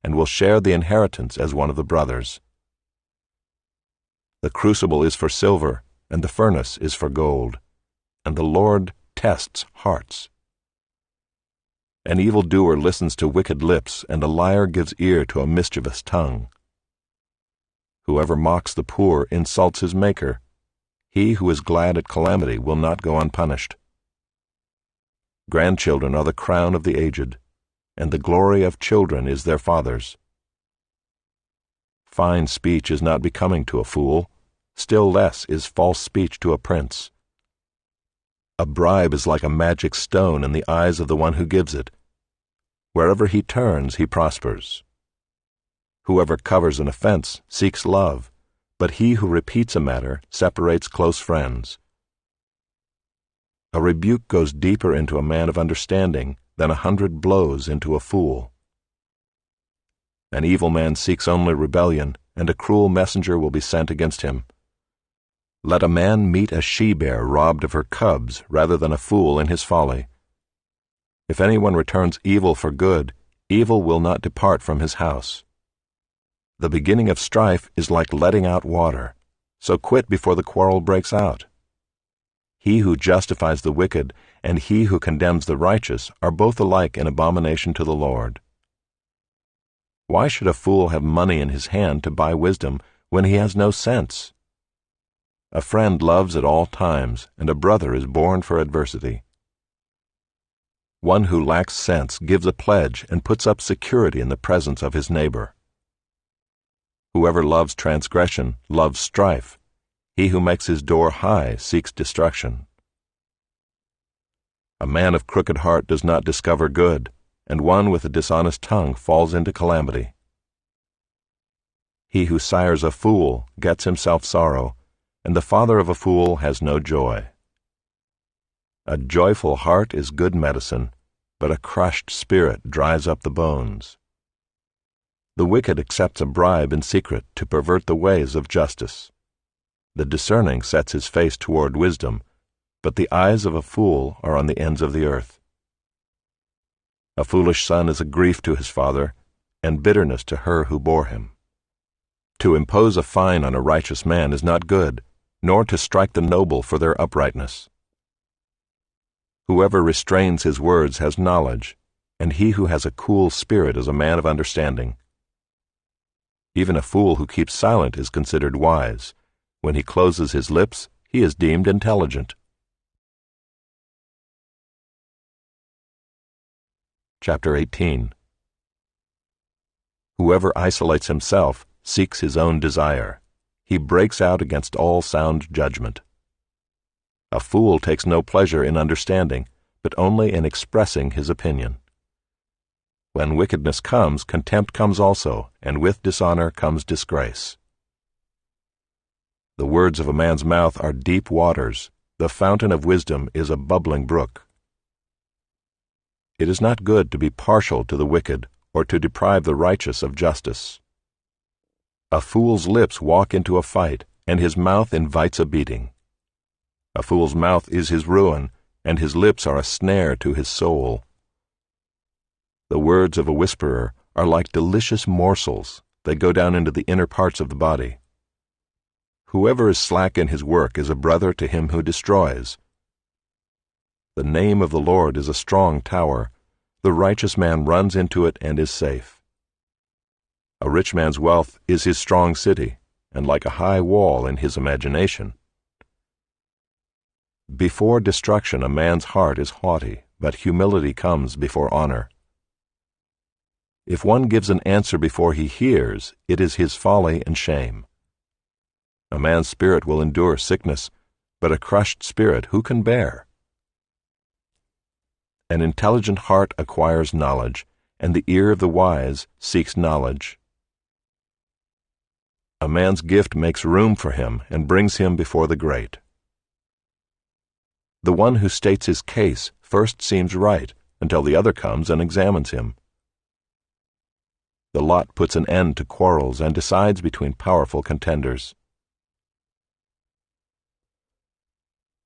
and will share the inheritance as one of the brothers. The crucible is for silver, and the furnace is for gold, and the Lord tests hearts. An evildoer listens to wicked lips, and a liar gives ear to a mischievous tongue. Whoever mocks the poor insults his Maker. He who is glad at calamity will not go unpunished. Grandchildren are the crown of the aged, and the glory of children is their fathers. Fine speech is not becoming to a fool, still less is false speech to a prince. A bribe is like a magic stone in the eyes of the one who gives it. Wherever he turns, he prospers. Whoever covers an offense seeks love, but he who repeats a matter separates close friends. A rebuke goes deeper into a man of understanding than 100 blows into a fool. An evil man seeks only rebellion, and a cruel messenger will be sent against him. Let a man meet a she-bear robbed of her cubs rather than a fool in his folly. If anyone returns evil for good, evil will not depart from his house. The beginning of strife is like letting out water, so quit before the quarrel breaks out. He who justifies the wicked and he who condemns the righteous are both alike an abomination to the Lord. Why should a fool have money in his hand to buy wisdom when he has no sense? A friend loves at all times, and a brother is born for adversity. One who lacks sense gives a pledge and puts up security in the presence of his neighbor. Whoever loves transgression loves strife. He who makes his door high seeks destruction. A man of crooked heart does not discover good, and one with a dishonest tongue falls into calamity. He who sires a fool gets himself sorrow, and the father of a fool has no joy. A joyful heart is good medicine, but a crushed spirit dries up the bones. The wicked accepts a bribe in secret to pervert the ways of justice. The discerning sets his face toward wisdom, but the eyes of a fool are on the ends of the earth. A foolish son is a grief to his father, and bitterness to her who bore him. To impose a fine on a righteous man is not good, nor to strike the noble for their uprightness. Whoever restrains his words has knowledge, and he who has a cool spirit is a man of understanding. Even a fool who keeps silent is considered wise. When he closes his lips, he is deemed intelligent. Chapter 18. Whoever isolates himself seeks his own desire. He breaks out against all sound judgment. A fool takes no pleasure in understanding, but only in expressing his opinion. When wickedness comes, contempt comes also, and with dishonor comes disgrace. The words of a man's mouth are deep waters. The fountain of wisdom is a bubbling brook. It is not good to be partial to the wicked, or to deprive the righteous of justice. A fool's lips walk into a fight, and his mouth invites a beating. A fool's mouth is his ruin, and his lips are a snare to his soul. The words of a whisperer are like delicious morsels. They go down into the inner parts of the body. Whoever is slack in his work is a brother to him who destroys. The name of the Lord is a strong tower. The righteous man runs into it and is safe. A rich man's wealth is his strong city, and like a high wall in his imagination. Before destruction a man's heart is haughty, but humility comes before honor. If one gives an answer before he hears, it is his folly and shame. A man's spirit will endure sickness, but a crushed spirit who can bear? An intelligent heart acquires knowledge, and the ear of the wise seeks knowledge. A man's gift makes room for him and brings him before the great. The one who states his case first seems right until the other comes and examines him. The lot puts an end to quarrels and decides between powerful contenders.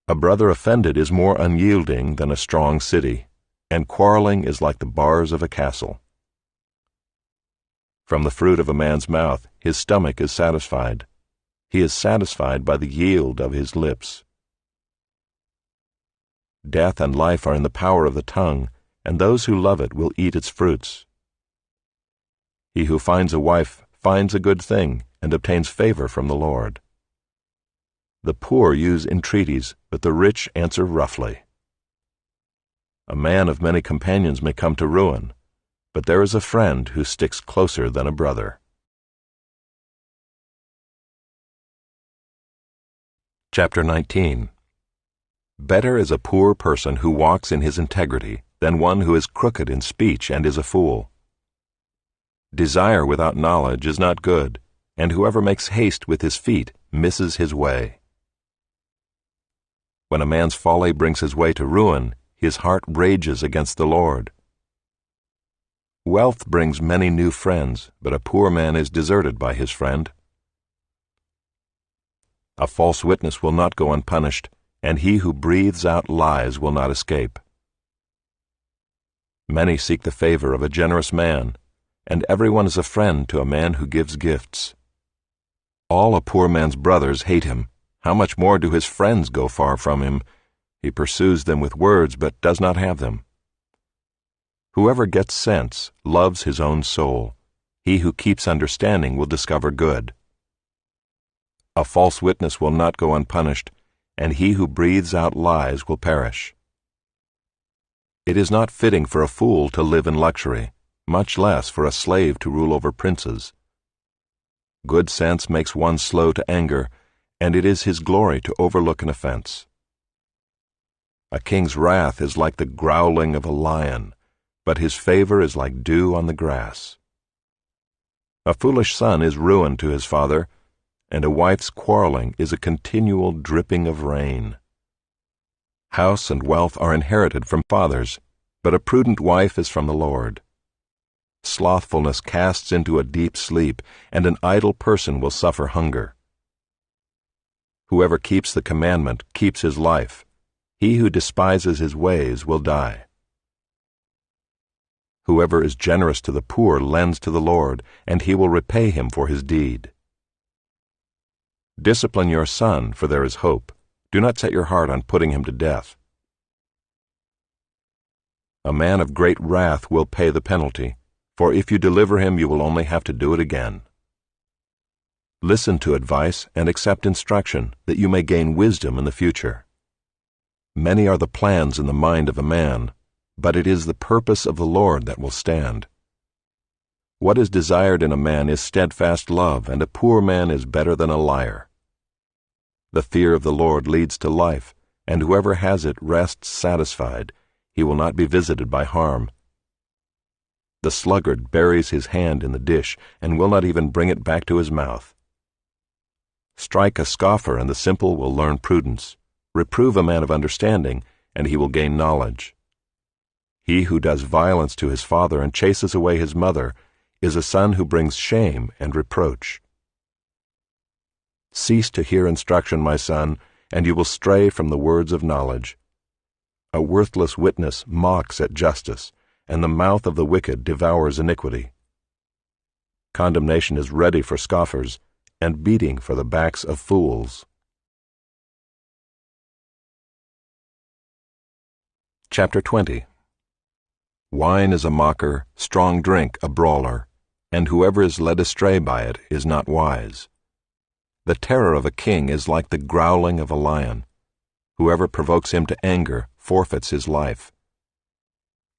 A brother offended is more unyielding than a strong city, and quarreling is like the bars of a castle. From the fruit of a man's mouth his stomach is satisfied. He is satisfied by the yield of his lips. Death and life are in the power of the tongue, and those who love it will eat its fruits. He who finds a wife finds a good thing and obtains favor from the Lord. The poor use entreaties, but the rich answer roughly. A man of many companions may come to ruin, but there is a friend who sticks closer than a brother. Chapter 19. Better is a poor person who walks in his integrity than one who is crooked in speech and is a fool. Desire without knowledge is not good, and whoever makes haste with his feet misses his way. When a man's folly brings his way to ruin, his heart rages against the Lord. Wealth brings many new friends, but a poor man is deserted by his friend. A false witness will not go unpunished, and he who breathes out lies will not escape. Many seek the favor of a generous man, and everyone is a friend to a man who gives gifts. All a poor man's brothers hate him. How much more do his friends go far from him? He pursues them with words, but does not have them. Whoever gets sense loves his own soul. He who keeps understanding will discover good. A false witness will not go unpunished, and he who breathes out lies will perish. It is not fitting for a fool to live in luxury, much less for a slave to rule over princes. Good sense makes one slow to anger, and it is his glory to overlook an offense. A king's wrath is like the growling of a lion, but his favor is like dew on the grass. A foolish son is ruin to his father, and a wife's quarreling is a continual dripping of rain. House and wealth are inherited from fathers, but a prudent wife is from the Lord. Slothfulness casts into a deep sleep, and an idle person will suffer hunger. Whoever keeps the commandment keeps his life. He who despises his ways will die. Whoever is generous to the poor lends to the Lord, and he will repay him for his deed. Discipline your son, for there is hope. Do not set your heart on putting him to death. A man of great wrath will pay the penalty, for if you deliver him you will only have to do it again. Listen to advice and accept instruction, that you may gain wisdom in the future. Many are the plans in the mind of a man, but it is the purpose of the Lord that will stand. What is desired in a man is steadfast love, and a poor man is better than a liar. The fear of the Lord leads to life, and whoever has it rests satisfied. He will not be visited by harm. The sluggard buries his hand in the dish, and will not even bring it back to his mouth. Strike a scoffer, and the simple will learn prudence. Reprove a man of understanding, and he will gain knowledge. He who does violence to his father and chases away his mother is a son who brings shame and reproach. Cease to hear instruction, my son, and you will stray from the words of knowledge. A worthless witness mocks at justice, and the mouth of the wicked devours iniquity. Condemnation is ready for scoffers, and beating for the backs of fools. Chapter 20. Wine is a mocker, strong drink a brawler, and whoever is led astray by it is not wise. The terror of a king is like the growling of a lion. Whoever provokes him to anger forfeits his life.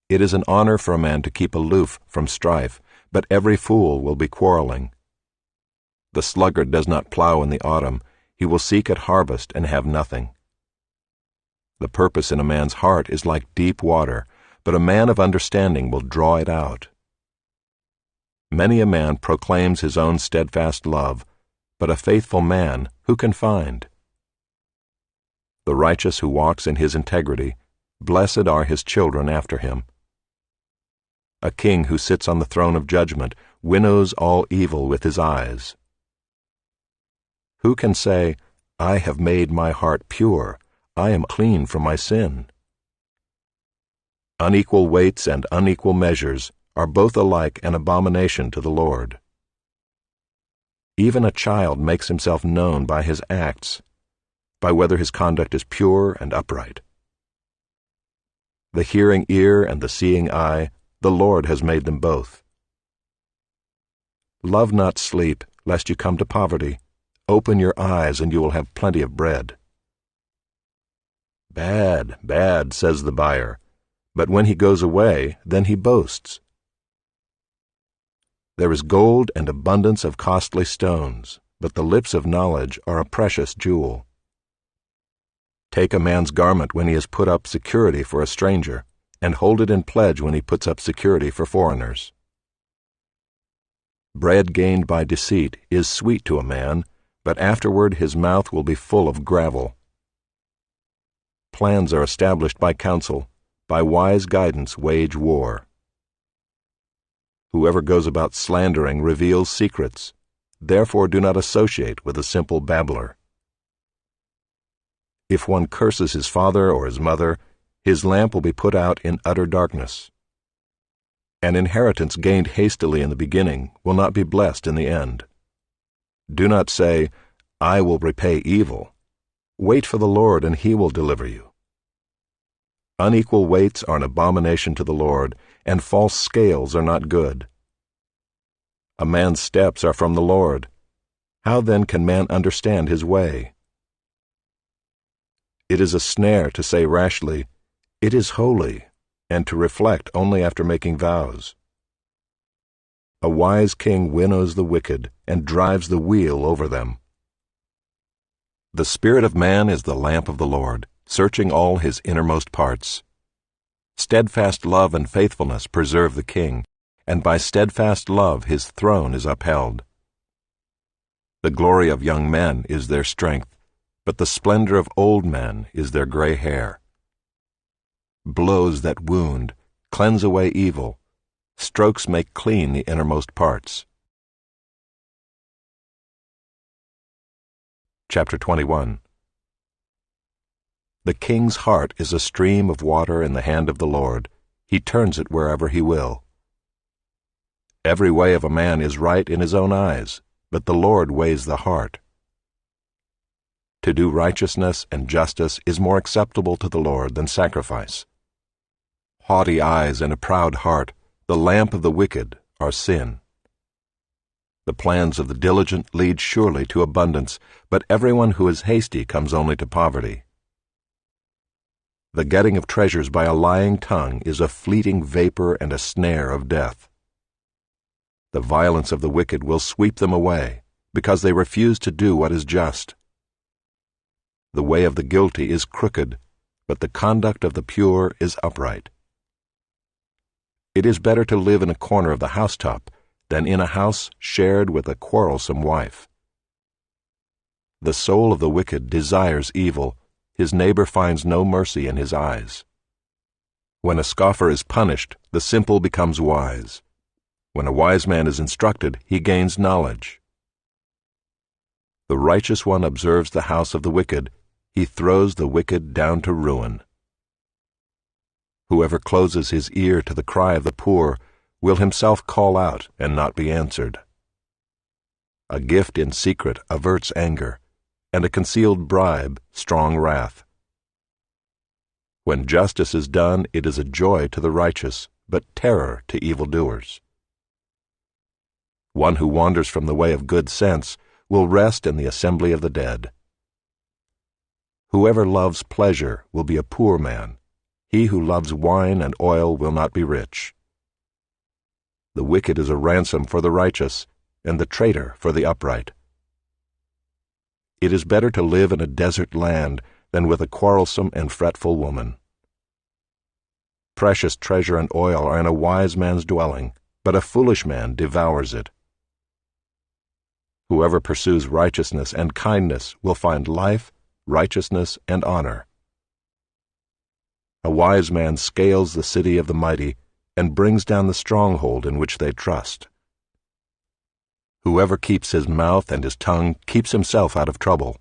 It is an honor for a man to keep aloof from strife, but every fool will be quarreling. The sluggard does not plow in the autumn. He will seek at harvest and have nothing. The purpose in a man's heart is like deep water, but a man of understanding will draw it out. Many a man proclaims his own steadfast love, but a faithful man who can find? The righteous who walks in his integrity, blessed are his children after him. A king who sits on the throne of judgment winnows all evil with his eyes. Who can say, I have made my heart pure, I am clean from my sin? Unequal weights and unequal measures are both alike an abomination to the Lord. Even a child makes himself known by his acts, by whether his conduct is pure and upright. The hearing ear and the seeing eye, the Lord has made them both. Love not sleep, lest you come to poverty. Open your eyes, and you will have plenty of bread. Bad, bad, says the buyer, but when he goes away, then he boasts. There is gold and abundance of costly stones, but the lips of knowledge are a precious jewel. Take a man's garment when he has put up security for a stranger, and hold it in pledge when he puts up security for foreigners. Bread gained by deceit is sweet to a man, but afterward his mouth will be full of gravel. Plans are established by counsel, by wise guidance wage war. Whoever goes about slandering reveals secrets. Therefore do not associate with a simple babbler. If one curses his father or his mother, his lamp will be put out in utter darkness. An inheritance gained hastily in the beginning will not be blessed in the end. Do not say, I will repay evil. Wait for the Lord, and he will deliver you. Unequal weights are an abomination to the Lord, and false scales are not good. A man's steps are from the Lord. How then can man understand his way? It is a snare to say rashly, It is holy, and to reflect only after making vows. A wise king winnows the wicked and drives the wheel over them. The spirit of man is the lamp of the Lord, searching all his innermost parts. Steadfast love and faithfulness preserve the king, and by steadfast love his throne is upheld. The glory of young men is their strength, but the splendor of old men is their gray hair. Blows that wound cleanse away evil, strokes make clean the innermost parts. Chapter 21. The king's heart is a stream of water in the hand of the Lord. He turns it wherever he will. Every way of a man is right in his own eyes, but the Lord weighs the heart. To do righteousness and justice is more acceptable to the Lord than sacrifice. Haughty eyes and a proud heart, the lamp of the wicked, are sin. The plans of the diligent lead surely to abundance, but everyone who is hasty comes only to poverty. The getting of treasures by a lying tongue is a fleeting vapor and a snare of death. The violence of the wicked will sweep them away, because they refuse to do what is just. The way of the guilty is crooked, but the conduct of the pure is upright. It is better to live in a corner of the housetop than in a house shared with a quarrelsome wife. The soul of the wicked desires evil. His neighbor finds no mercy in his eyes. When a scoffer is punished, the simple becomes wise. When a wise man is instructed, he gains knowledge. The righteous one observes the house of the wicked. He throws the wicked down to ruin. Whoever closes his ear to the cry of the poor will himself call out and not be answered. A gift in secret averts anger, and a concealed bribe strong wrath. When justice is done, it is a joy to the righteous, but terror to evildoers. One who wanders from the way of good sense will rest in the assembly of the dead. Whoever loves pleasure will be a poor man. He who loves wine and oil will not be rich. The wicked is a ransom for the righteous, and the traitor for the upright. It is better to live in a desert land than with a quarrelsome and fretful woman. Precious treasure and oil are in a wise man's dwelling, but a foolish man devours it. Whoever pursues righteousness and kindness will find life, righteousness, and honor. A wise man scales the city of the mighty and brings down the stronghold in which they trust. Whoever keeps his mouth and his tongue keeps himself out of trouble.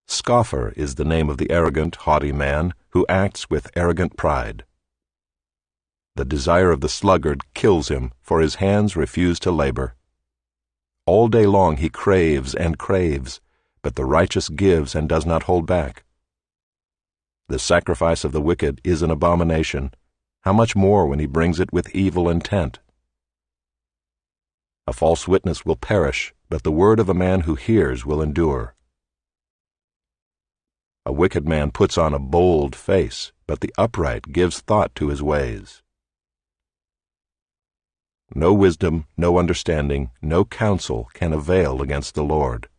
Scoffer is the name of the arrogant, haughty man who acts with arrogant pride. The desire of the sluggard kills him, for his hands refuse to labor. All day long he craves and craves, but the righteous gives and does not hold back. The sacrifice of the wicked is an abomination. How much more when he brings it with evil intent? A false witness will perish, but the word of a man who hears will endure. A wicked man puts on a bold face, but the upright gives thought to his ways. No wisdom, no understanding, no counsel can avail against the Lord.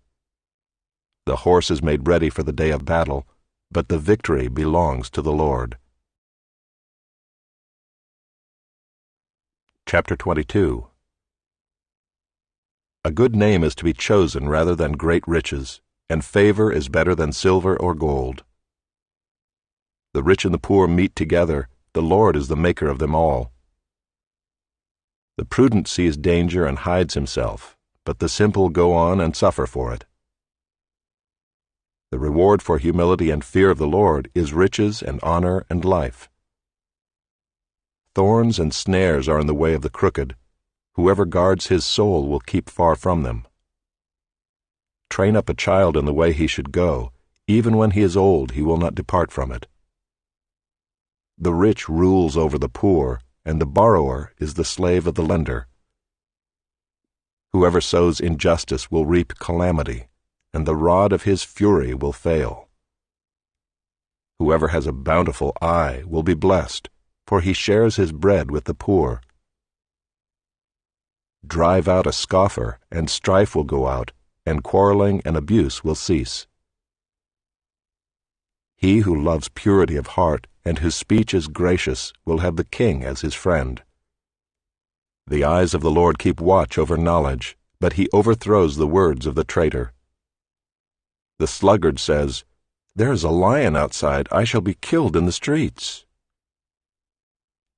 The horse is made ready for the day of battle, but the victory belongs to the Lord. Chapter 22. A good name is to be chosen rather than great riches, and favor is better than silver or gold. The rich and the poor meet together. The Lord is the maker of them all. The prudent sees danger and hides himself, but the simple go on and suffer for it. The reward for humility and fear of the Lord is riches and honor and life. Thorns and snares are in the way of the crooked. Whoever guards his soul will keep far from them. Train up a child in the way he should go. Even when he is old, he will not depart from it. The rich rules over the poor, and the borrower is the slave of the lender. Whoever sows injustice will reap calamity, and the rod of his fury will fail. Whoever has a bountiful eye will be blessed, for he shares his bread with the poor. Drive out a scoffer, and strife will go out, and quarreling and abuse will cease. He who loves purity of heart and whose speech is gracious will have the king as his friend. The eyes of the Lord keep watch over knowledge, but he overthrows the words of the traitor. The sluggard says, "There is a lion outside, I shall be killed in the streets."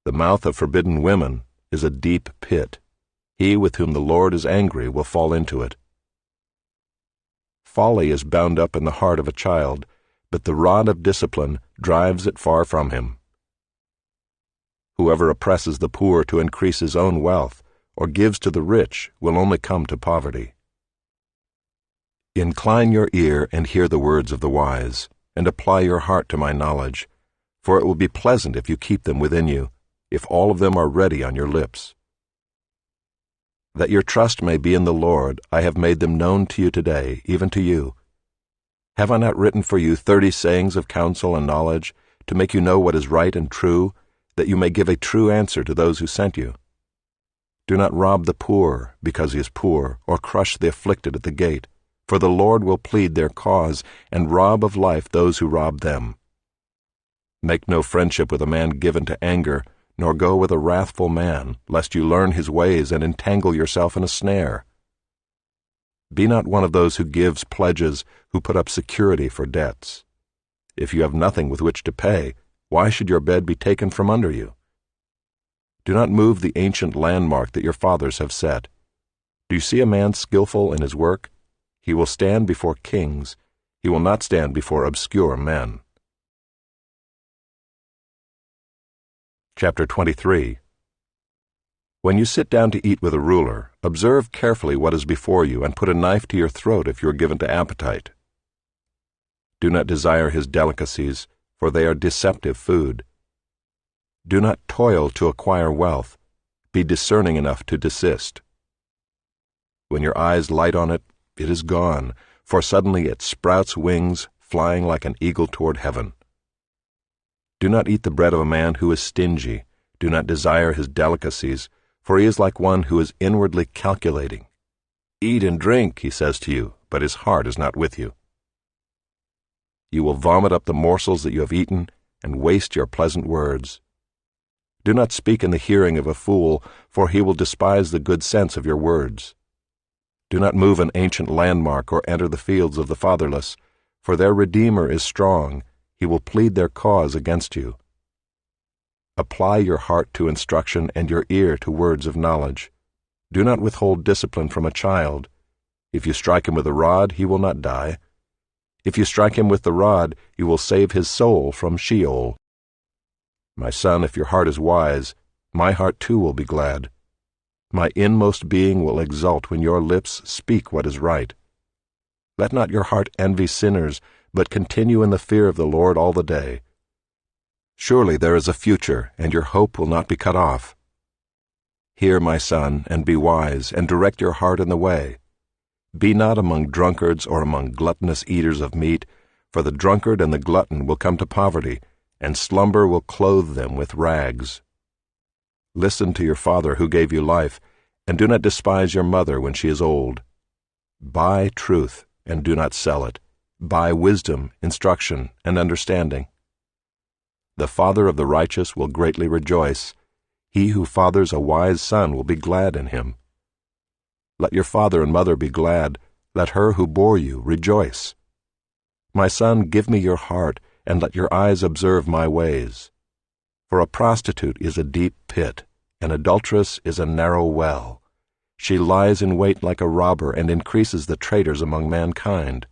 The mouth of forbidden women is a deep pit. He with whom the Lord is angry will fall into it. Folly is bound up in the heart of a child, but the rod of discipline drives it far from him. Whoever oppresses the poor to increase his own wealth, or gives to the rich, will only come to poverty. Incline your ear and hear the words of the wise, and apply your heart to my knowledge, for it will be pleasant if you keep them within you, if all of them are ready on your lips. That your trust may be in the Lord, I have made them known to you today, even to you. Have I not written for you 30 sayings of counsel and knowledge, to make you know what is right and true, that you may give a true answer to those who sent you? Do not rob the poor because he is poor, or crush the afflicted at the gate, for the Lord will plead their cause, and rob of life those who rob them. Make no friendship with a man given to anger, nor go with a wrathful man, lest you learn his ways and entangle yourself in a snare. Be not one of those who gives pledges, who put up security for debts. If you have nothing with which to pay, why should your bed be taken from under you? Do not move the ancient landmark that your fathers have set. Do you see a man skillful in his work? He will stand before kings. He will not stand before obscure men. Chapter 23. When you sit down to eat with a ruler, observe carefully what is before you, and put a knife to your throat if you are given to appetite. Do not desire his delicacies, for they are deceptive food. Do not toil to acquire wealth. Be discerning enough to desist. When your eyes light on it, it is gone, for suddenly it sprouts wings, flying like an eagle toward heaven. Do not eat the bread of a man who is stingy. Do not desire his delicacies, for he is like one who is inwardly calculating. Eat and drink, he says to you, but his heart is not with you. You will vomit up the morsels that you have eaten, and waste your pleasant words. Do not speak in the hearing of a fool, for he will despise the good sense of your words. Do not move an ancient landmark or enter the fields of the fatherless, for their Redeemer is strong. He will plead their cause against you. Apply your heart to instruction and your ear to words of knowledge. Do not withhold discipline from a child. If you strike him with a rod, he will not die. If you strike him with the rod, you will save his soul from Sheol. My son, if your heart is wise, my heart too will be glad. My inmost being will exult when your lips speak what is right. Let not your heart envy sinners, but continue in the fear of the Lord all the day. Surely there is a future, and your hope will not be cut off. Hear, my son, and be wise, and direct your heart in the way. Be not among drunkards or among gluttonous eaters of meat, for the drunkard and the glutton will come to poverty, and slumber will clothe them with rags. Listen to your father who gave you life, and do not despise your mother when she is old. Buy truth, and do not sell it. Buy wisdom, instruction, and understanding. The father of the righteous will greatly rejoice. He who fathers a wise son will be glad in him. Let your father and mother be glad. Let her who bore you rejoice. My son, give me your heart, and let your eyes observe my ways. For a prostitute is a deep pit, an adulteress is a narrow well. She lies in wait like a robber and increases the traitors among mankind.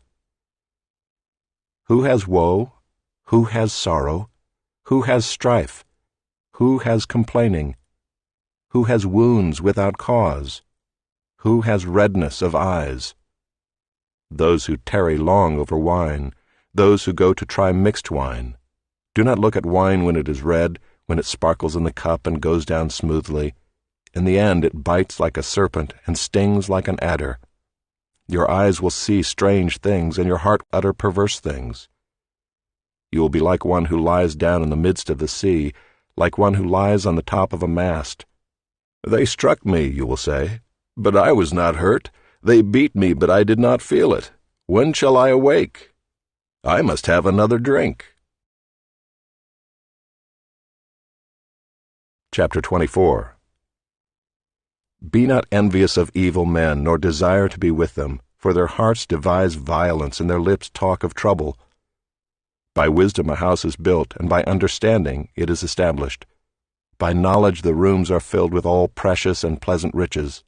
Who has woe? Who has sorrow? Who has strife? Who has complaining? Who has wounds without cause? Who has redness of eyes? Those who tarry long over wine, those who go to try mixed wine. Do not look at wine when it is red, when it sparkles in the cup and goes down smoothly. In the end it bites like a serpent and stings like an adder. Your eyes will see strange things, and your heart utter perverse things. You will be like one who lies down in the midst of the sea, like one who lies on the top of a mast. They struck me, you will say, but I was not hurt. They beat me, but I did not feel it. When shall I awake? I must have another drink. Chapter 24. Be not envious of evil men, nor desire to be with them, for their hearts devise violence, and their lips talk of trouble. By wisdom a house is built, and by understanding it is established. By knowledge the rooms are filled with all precious and pleasant riches.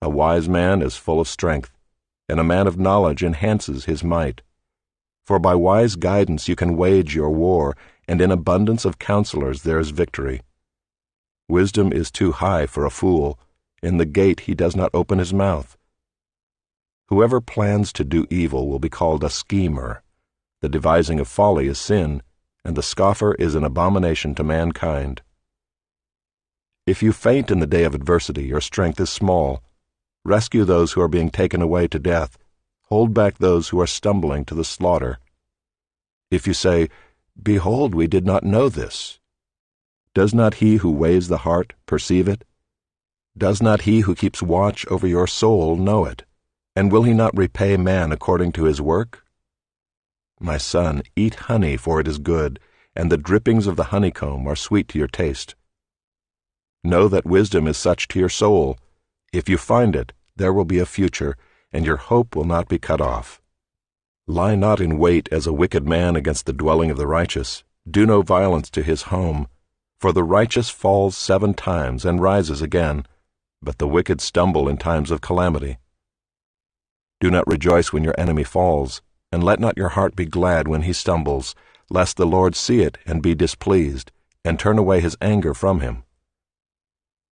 A wise man is full of strength, and a man of knowledge enhances his might. For by wise guidance you can wage your war, and in abundance of counselors there is victory. Wisdom is too high for a fool. In the gate he does not open his mouth. Whoever plans to do evil will be called a schemer. The devising of folly is sin, and the scoffer is an abomination to mankind. If you faint in the day of adversity, your strength is small. Rescue those who are being taken away to death. Hold back those who are stumbling to the slaughter. If you say, "Behold, we did not know this," does not he who weighs the heart perceive it? Does not he who keeps watch over your soul know it? And will he not repay man according to his work? My son, eat honey, for it is good, and the drippings of the honeycomb are sweet to your taste. Know that wisdom is such to your soul. If you find it, there will be a future, and your hope will not be cut off. Lie not in wait as a wicked man against the dwelling of the righteous. Do no violence to his home. For the righteous falls 7 times and rises again, but the wicked stumble in times of calamity. Do not rejoice when your enemy falls, and let not your heart be glad when he stumbles, lest the Lord see it and be displeased, and turn away his anger from him.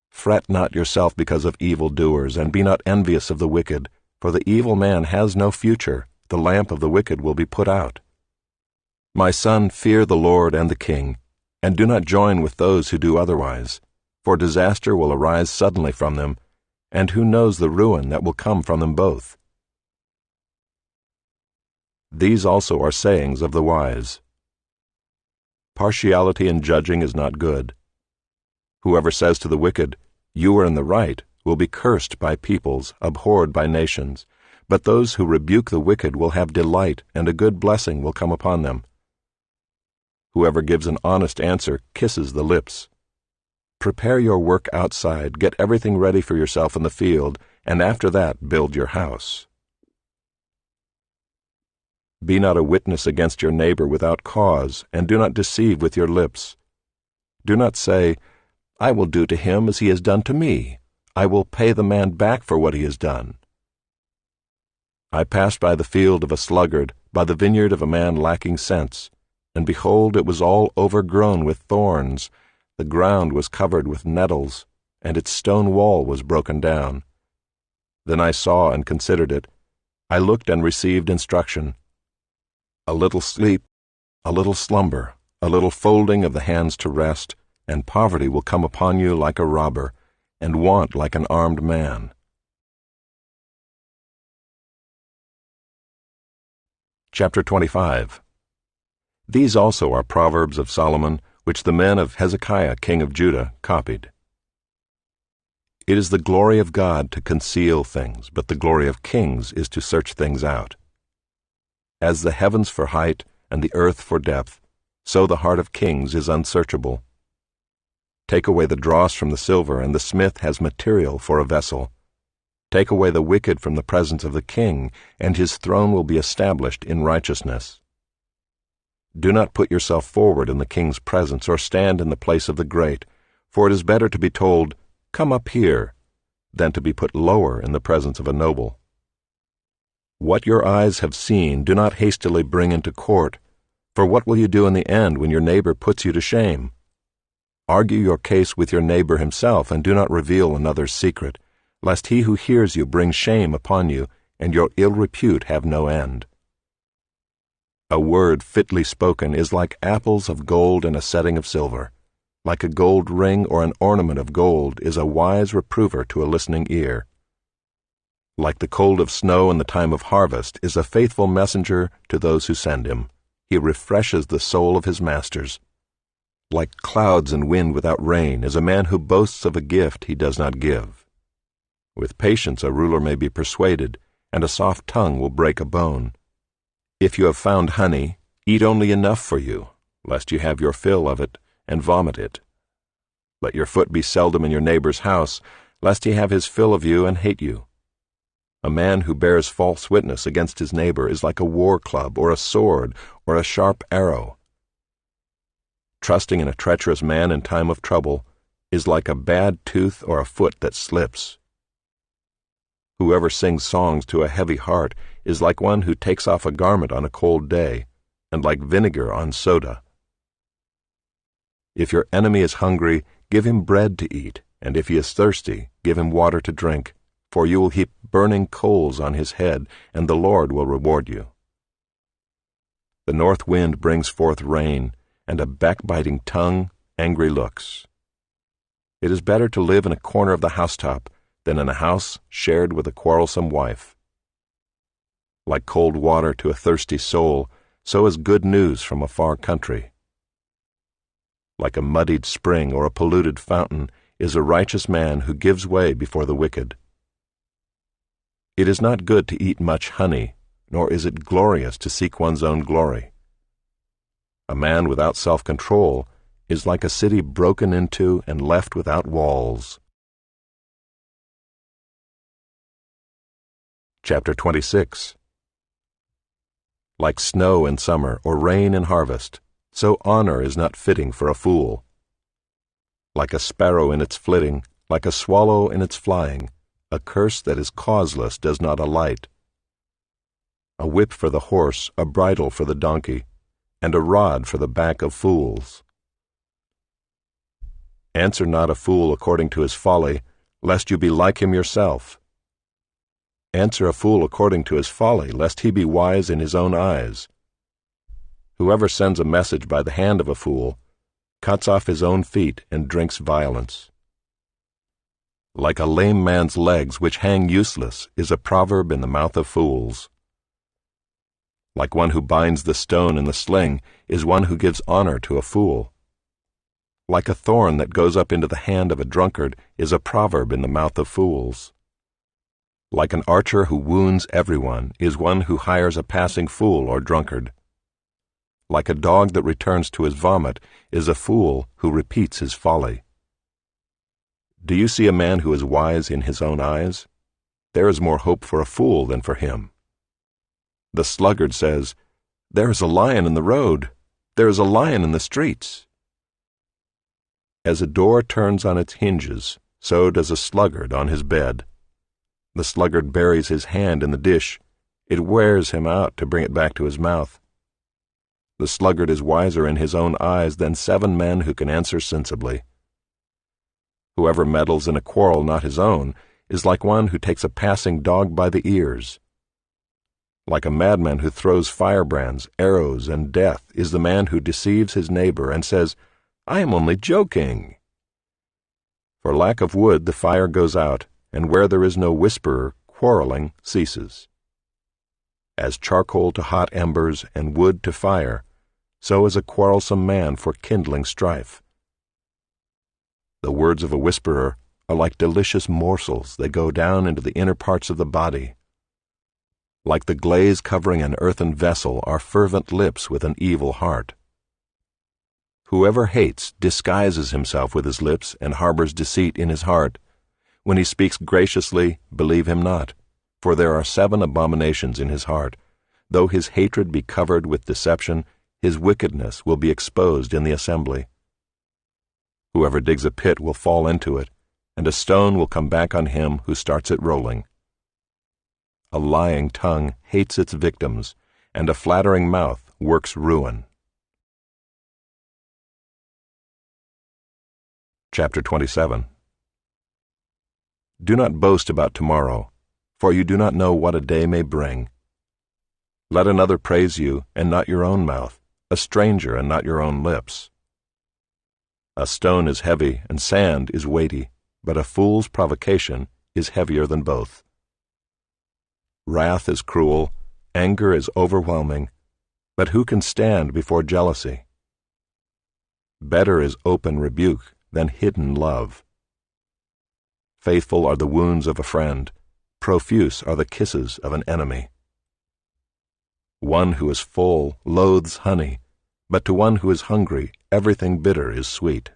Fret not yourself because of evildoers, and be not envious of the wicked, for the evil man has no future. The lamp of the wicked will be put out. My son, fear the Lord and the king, and do not join with those who do otherwise, for disaster will arise suddenly from them, and who knows the ruin that will come from them both? These also are sayings of the wise. Partiality in judging is not good. Whoever says to the wicked, "You are in the right," will be cursed by peoples, abhorred by nations. But those who rebuke the wicked will have delight, and a good blessing will come upon them. Whoever gives an honest answer kisses the lips. Prepare your work outside, get everything ready for yourself in the field, and after that build your house. Be not a witness against your neighbor without cause, and do not deceive with your lips. Do not say, "I will do to him as he has done to me. I will pay the man back for what he has done." I passed by the field of a sluggard, by the vineyard of a man lacking sense, and behold, it was all overgrown with thorns. The ground was covered with nettles, and its stone wall was broken down. Then I saw and considered it. I looked and received instruction. A little sleep, a little slumber, a little folding of the hands to rest, and poverty will come upon you like a robber, and want like an armed man. Chapter 25. These also are Proverbs of Solomon, which the men of Hezekiah king of Judah copied. It is the glory of God to conceal things, but the glory of kings is to search things out. As the heavens for height and the earth for depth, so the heart of kings is unsearchable. Take away the dross from the silver, and the smith has material for a vessel. Take away the wicked from the presence of the king, and his throne will be established in righteousness. Do not put yourself forward in the king's presence, or stand in the place of the great, for it is better to be told, "Come up here," than to be put lower in the presence of a noble. What your eyes have seen, do not hastily bring into court, for what will you do in the end when your neighbor puts you to shame? Argue your case with your neighbor himself, and do not reveal another's secret, lest he who hears you bring shame upon you, and your ill repute have no end. A word fitly spoken is like apples of gold in a setting of silver. Like a gold ring or an ornament of gold is a wise reprover to a listening ear. Like the cold of snow in the time of harvest is a faithful messenger to those who send him. He refreshes the soul of his masters. Like clouds and wind without rain is a man who boasts of a gift he does not give. With patience a ruler may be persuaded, and a soft tongue will break a bone. If you have found honey, eat only enough for you, lest you have your fill of it and vomit it. Let your foot be seldom in your neighbor's house, lest he have his fill of you and hate you. A man who bears false witness against his neighbor is like a war club or a sword or a sharp arrow. Trusting in a treacherous man in time of trouble is like a bad tooth or a foot that slips. Whoever sings songs to a heavy heart is like one who takes off a garment on a cold day, and like vinegar on soda. If your enemy is hungry, give him bread to eat, and if he is thirsty, give him water to drink, for you will heap burning coals on his head, and the Lord will reward you. The north wind brings forth rain, and a backbiting tongue, angry looks. It is better to live in a corner of the housetop than in a house shared with a quarrelsome wife. Like cold water to a thirsty soul, so is good news from a far country. Like a muddied spring or a polluted fountain is a righteous man who gives way before the wicked. It is not good to eat much honey, nor is it glorious to seek one's own glory. A man without self-control is like a city broken into and left without walls. Chapter 26. Like snow in summer or rain in harvest, so honor is not fitting for a fool. Like a sparrow in its flitting, like a swallow in its flying, a curse that is causeless does not alight. A whip for the horse, a bridle for the donkey, and a rod for the back of fools. Answer not a fool according to his folly, lest you be like him yourself. Answer a fool according to his folly, lest he be wise in his own eyes. Whoever sends a message by the hand of a fool cuts off his own feet and drinks violence. Like a lame man's legs which hang useless is a proverb in the mouth of fools. Like one who binds the stone in the sling is one who gives honor to a fool. Like a thorn that goes up into the hand of a drunkard is a proverb in the mouth of fools. Like an archer who wounds everyone is one who hires a passing fool or drunkard. Like a dog that returns to his vomit is a fool who repeats his folly. Do you see a man who is wise in his own eyes? There is more hope for a fool than for him. The sluggard says, "There is a lion in the road. There is a lion in the streets." As a door turns on its hinges, so does a sluggard on his bed. The sluggard buries his hand in the dish. It wears him out to bring it back to his mouth. The sluggard is wiser in his own eyes than 7 men who can answer sensibly. Whoever meddles in a quarrel not his own is like one who takes a passing dog by the ears. Like a madman who throws firebrands, arrows, and death is the man who deceives his neighbor and says, "I am only joking." For lack of wood the fire goes out, and where there is no whisperer, quarreling ceases. As charcoal to hot embers and wood to fire, so is a quarrelsome man for kindling strife. The words of a whisperer are like delicious morsels that go down into the inner parts of the body. Like the glaze covering an earthen vessel are fervent lips with an evil heart. Whoever hates disguises himself with his lips and harbors deceit in his heart. When he speaks graciously, believe him not, for there are 7 abominations in his heart. Though his hatred be covered with deception, his wickedness will be exposed in the assembly. Whoever digs a pit will fall into it, and a stone will come back on him who starts it rolling. A lying tongue hates its victims, and a flattering mouth works ruin. Chapter 27. Do not boast about tomorrow, for you do not know what a day may bring. Let another praise you, and not your own mouth, a stranger, and not your own lips. A stone is heavy, and sand is weighty, but a fool's provocation is heavier than both. Wrath is cruel, anger is overwhelming, But who can stand before jealousy? Better is open rebuke than hidden love. Faithful are the wounds of a friend, profuse are the kisses of an enemy. One who is full loathes honey, but to one who is hungry everything bitter is sweet.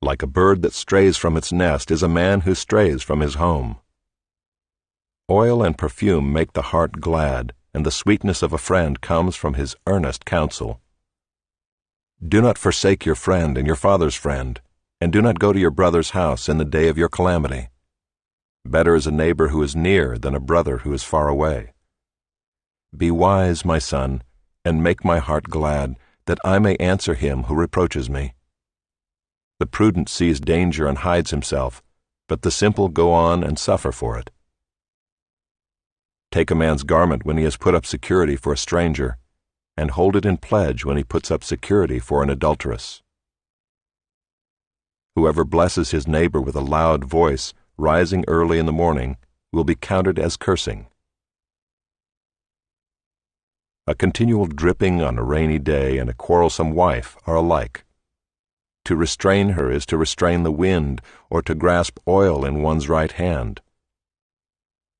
Like a bird that strays from its nest is a man who strays from his home. Oil and perfume make the heart glad, and the sweetness of a friend comes from his earnest counsel. Do not forsake your friend and your father's friend, and do not go to your brother's house in the day of your calamity. Better is a neighbor who is near than a brother who is far away. Be wise, my son, and make my heart glad, that I may answer him who reproaches me. The prudent sees danger and hides himself, but the simple go on and suffer for it. Take a man's garment when he has put up security for a stranger, and hold it in pledge when he puts up security for an adulteress. Whoever blesses his neighbor with a loud voice, rising early in the morning, will be counted as cursing. A continual dripping on a rainy day and a quarrelsome wife are alike. To restrain her is to restrain the wind, or to grasp oil in one's right hand.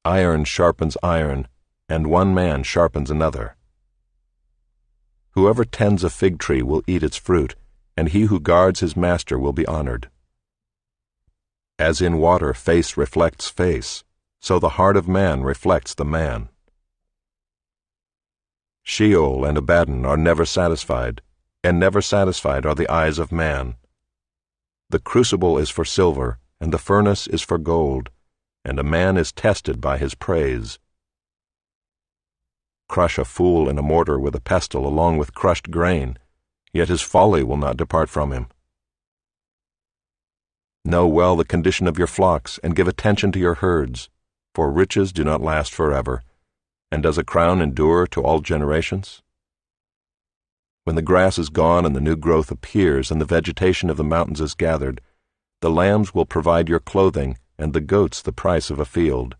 Iron sharpens iron, and one man sharpens another. Whoever tends a fig tree will eat its fruit, and he who guards his master will be honored. As in water face reflects face, so the heart of man reflects the man. Sheol and Abaddon are never satisfied, and never satisfied are the eyes of man. The crucible is for silver, and the furnace is for gold, and a man is tested by his praise. Crush a fool in a mortar with a pestle along with crushed grain, yet his folly will not depart from him. Know well the condition of your flocks, and give attention to your herds, for riches do not last forever, and does a crown endure to all generations? When the grass is gone and the new growth appears, and the vegetation of the mountains is gathered, the lambs will provide your clothing, and the goats the price of a field.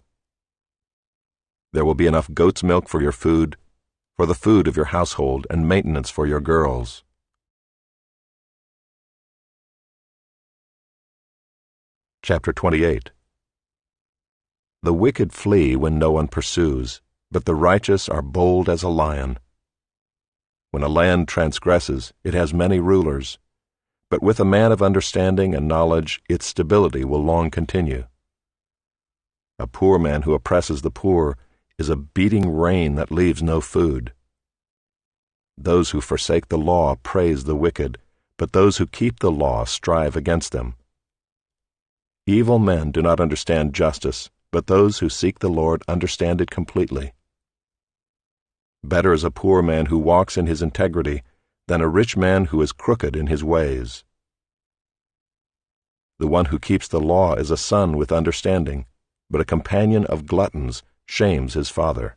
There will be enough goat's milk for your food, for the food of your household, and maintenance for your girls. Chapter 28. The wicked flee when no one pursues, but the righteous are bold as a lion. When a land transgresses, it has many rulers, but with a man of understanding and knowledge its stability will long continue. A poor man who oppresses the poor is a beating rain that leaves no food. Those who forsake the law praise the wicked, but those who keep the law strive against them. Evil men do not understand justice, but those who seek the Lord understand it completely. Better is a poor man who walks in his integrity than a rich man who is crooked in his ways. The one who keeps the law is a son with understanding, but a companion of gluttons shames his father.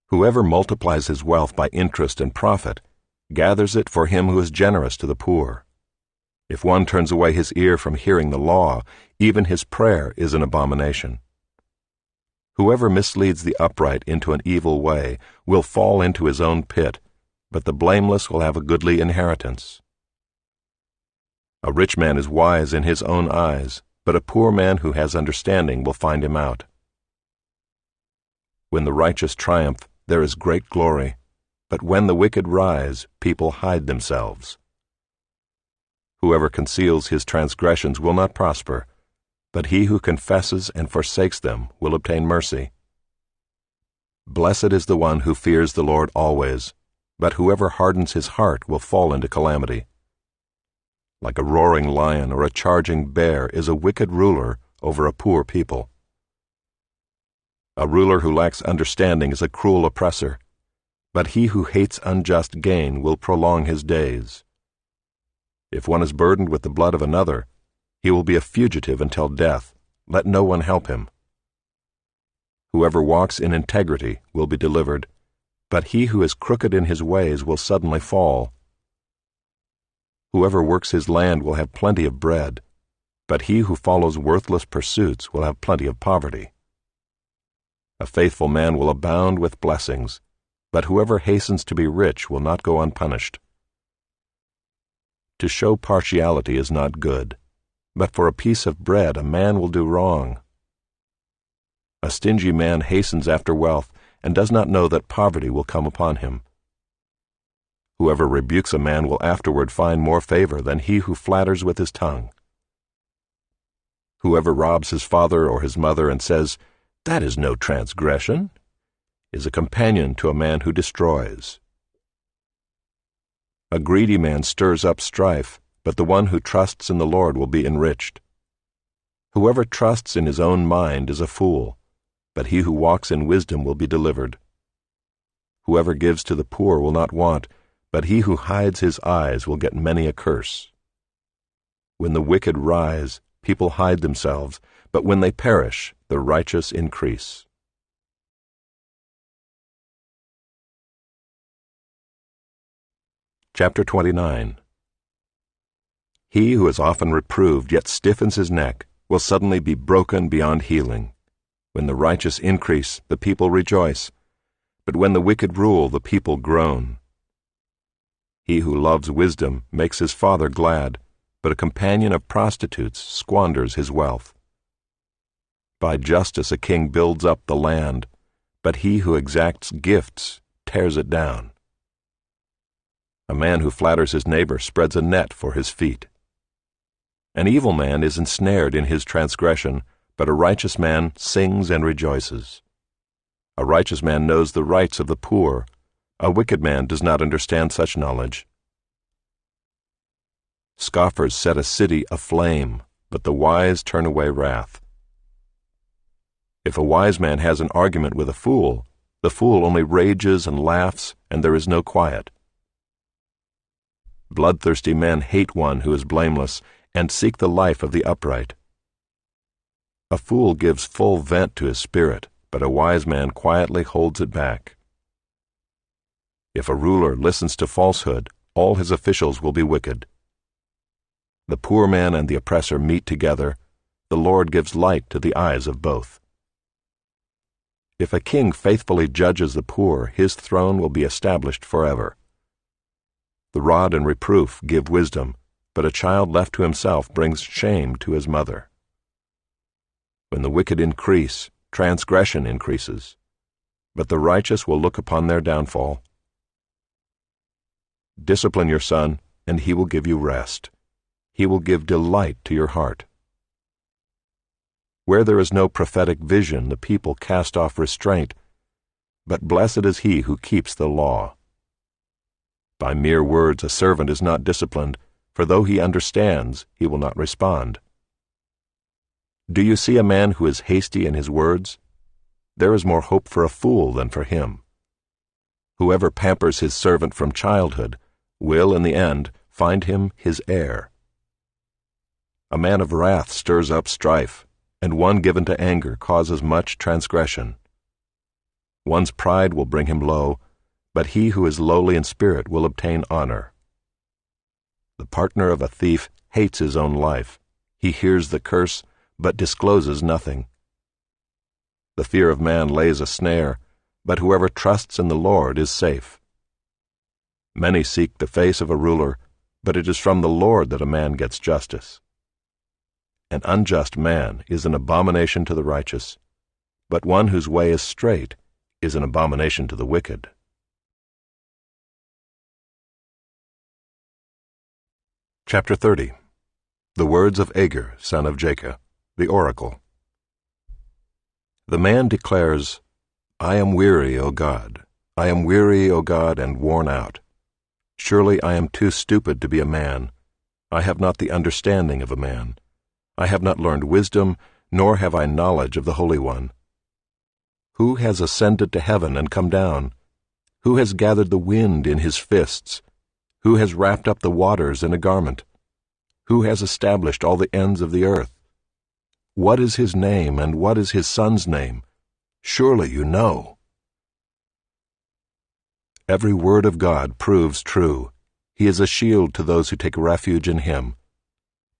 Whoever multiplies his wealth by interest and profit gathers it for him who is generous to the poor. If one turns away his ear from hearing the law, even his prayer is an abomination. Whoever misleads the upright into an evil way will fall into his own pit, but the blameless will have a goodly inheritance. A rich man is wise in his own eyes, but a poor man who has understanding will find him out. When the righteous triumph, there is great glory, but when the wicked rise, people hide themselves. Whoever conceals his transgressions will not prosper, but he who confesses and forsakes them will obtain mercy. Blessed is the one who fears the Lord always, but whoever hardens his heart will fall into calamity. Like a roaring lion or a charging bear is a wicked ruler over a poor people. A ruler who lacks understanding is a cruel oppressor, but he who hates unjust gain will prolong his days. If one is burdened with the blood of another, he will be a fugitive until death. Let no one help him. Whoever walks in integrity will be delivered, but he who is crooked in his ways will suddenly fall. Whoever works his land will have plenty of bread, but he who follows worthless pursuits will have plenty of poverty. A faithful man will abound with blessings, but whoever hastens to be rich will not go unpunished. To show partiality is not good, but for a piece of bread a man will do wrong. A stingy man hastens after wealth and does not know that poverty will come upon him. Whoever rebukes a man will afterward find more favor than he who flatters with his tongue. Whoever robs his father or his mother and says, "That is no transgression," is a companion to a man who destroys. A greedy man stirs up strife, but the one who trusts in the Lord will be enriched. Whoever trusts in his own mind is a fool, but he who walks in wisdom will be delivered. Whoever gives to the poor will not want, but he who hides his eyes will get many a curse. When the wicked rise, people hide themselves, but when they perish, the righteous increase. Chapter 29. He who is often reproved yet stiffens his neck will suddenly be broken beyond healing. When the righteous increase, the people rejoice, but when the wicked rule, the people groan. He who loves wisdom makes his father glad, but a companion of prostitutes squanders his wealth. By justice a king builds up the land, but he who exacts gifts tears it down. A man who flatters his neighbor spreads a net for his feet. An evil man is ensnared in his transgression, but a righteous man sings and rejoices. A righteous man knows the rights of the poor. A wicked man does not understand such knowledge. Scoffers set a city aflame, but the wise turn away wrath. If a wise man has an argument with a fool, the fool only rages and laughs, and there is no quiet. Bloodthirsty men hate one who is blameless, and seek the life of the upright. A fool gives full vent to his spirit, but a wise man quietly holds it back. If a ruler listens to falsehood, all his officials will be wicked. The poor man and the oppressor meet together. The Lord gives light to the eyes of both. If a king faithfully judges the poor, his throne will be established forever. The rod and reproof give wisdom, but a child left to himself brings shame to his mother. When the wicked increase, transgression increases, but the righteous will look upon their downfall. Discipline your son, and he will give you rest. He will give delight to your heart. Where there is no prophetic vision, the people cast off restraint, but blessed is he who keeps the law. By mere words a servant is not disciplined, for though he understands, he will not respond. Do you see a man who is hasty in his words? There is more hope for a fool than for him. Whoever pampers his servant from childhood will, in the end, find him his heir. A man of wrath stirs up strife, and one given to anger causes much transgression. One's pride will bring him low, but he who is lowly in spirit will obtain honor. The partner of a thief hates his own life. He hears the curse, but discloses nothing. The fear of man lays a snare, but whoever trusts in the Lord is safe. Many seek the face of a ruler, but it is from the Lord that a man gets justice. An unjust man is an abomination to the righteous, but one whose way is straight is an abomination to the wicked. Chapter 30. The words of Agur, son of Jacob, the oracle. The man declares, I am weary, O God. I am weary, O God, and worn out. Surely I am too stupid to be a man. I have not the understanding of a man. I have not learned wisdom, nor have I knowledge of the Holy One. Who has ascended to heaven and come down? Who has gathered the wind in his fists? Who has wrapped up the waters in a garment? Who has established all the ends of the earth? What is his name, and what is his son's name? Surely you know. Every word of God proves true. He is a shield to those who take refuge in him.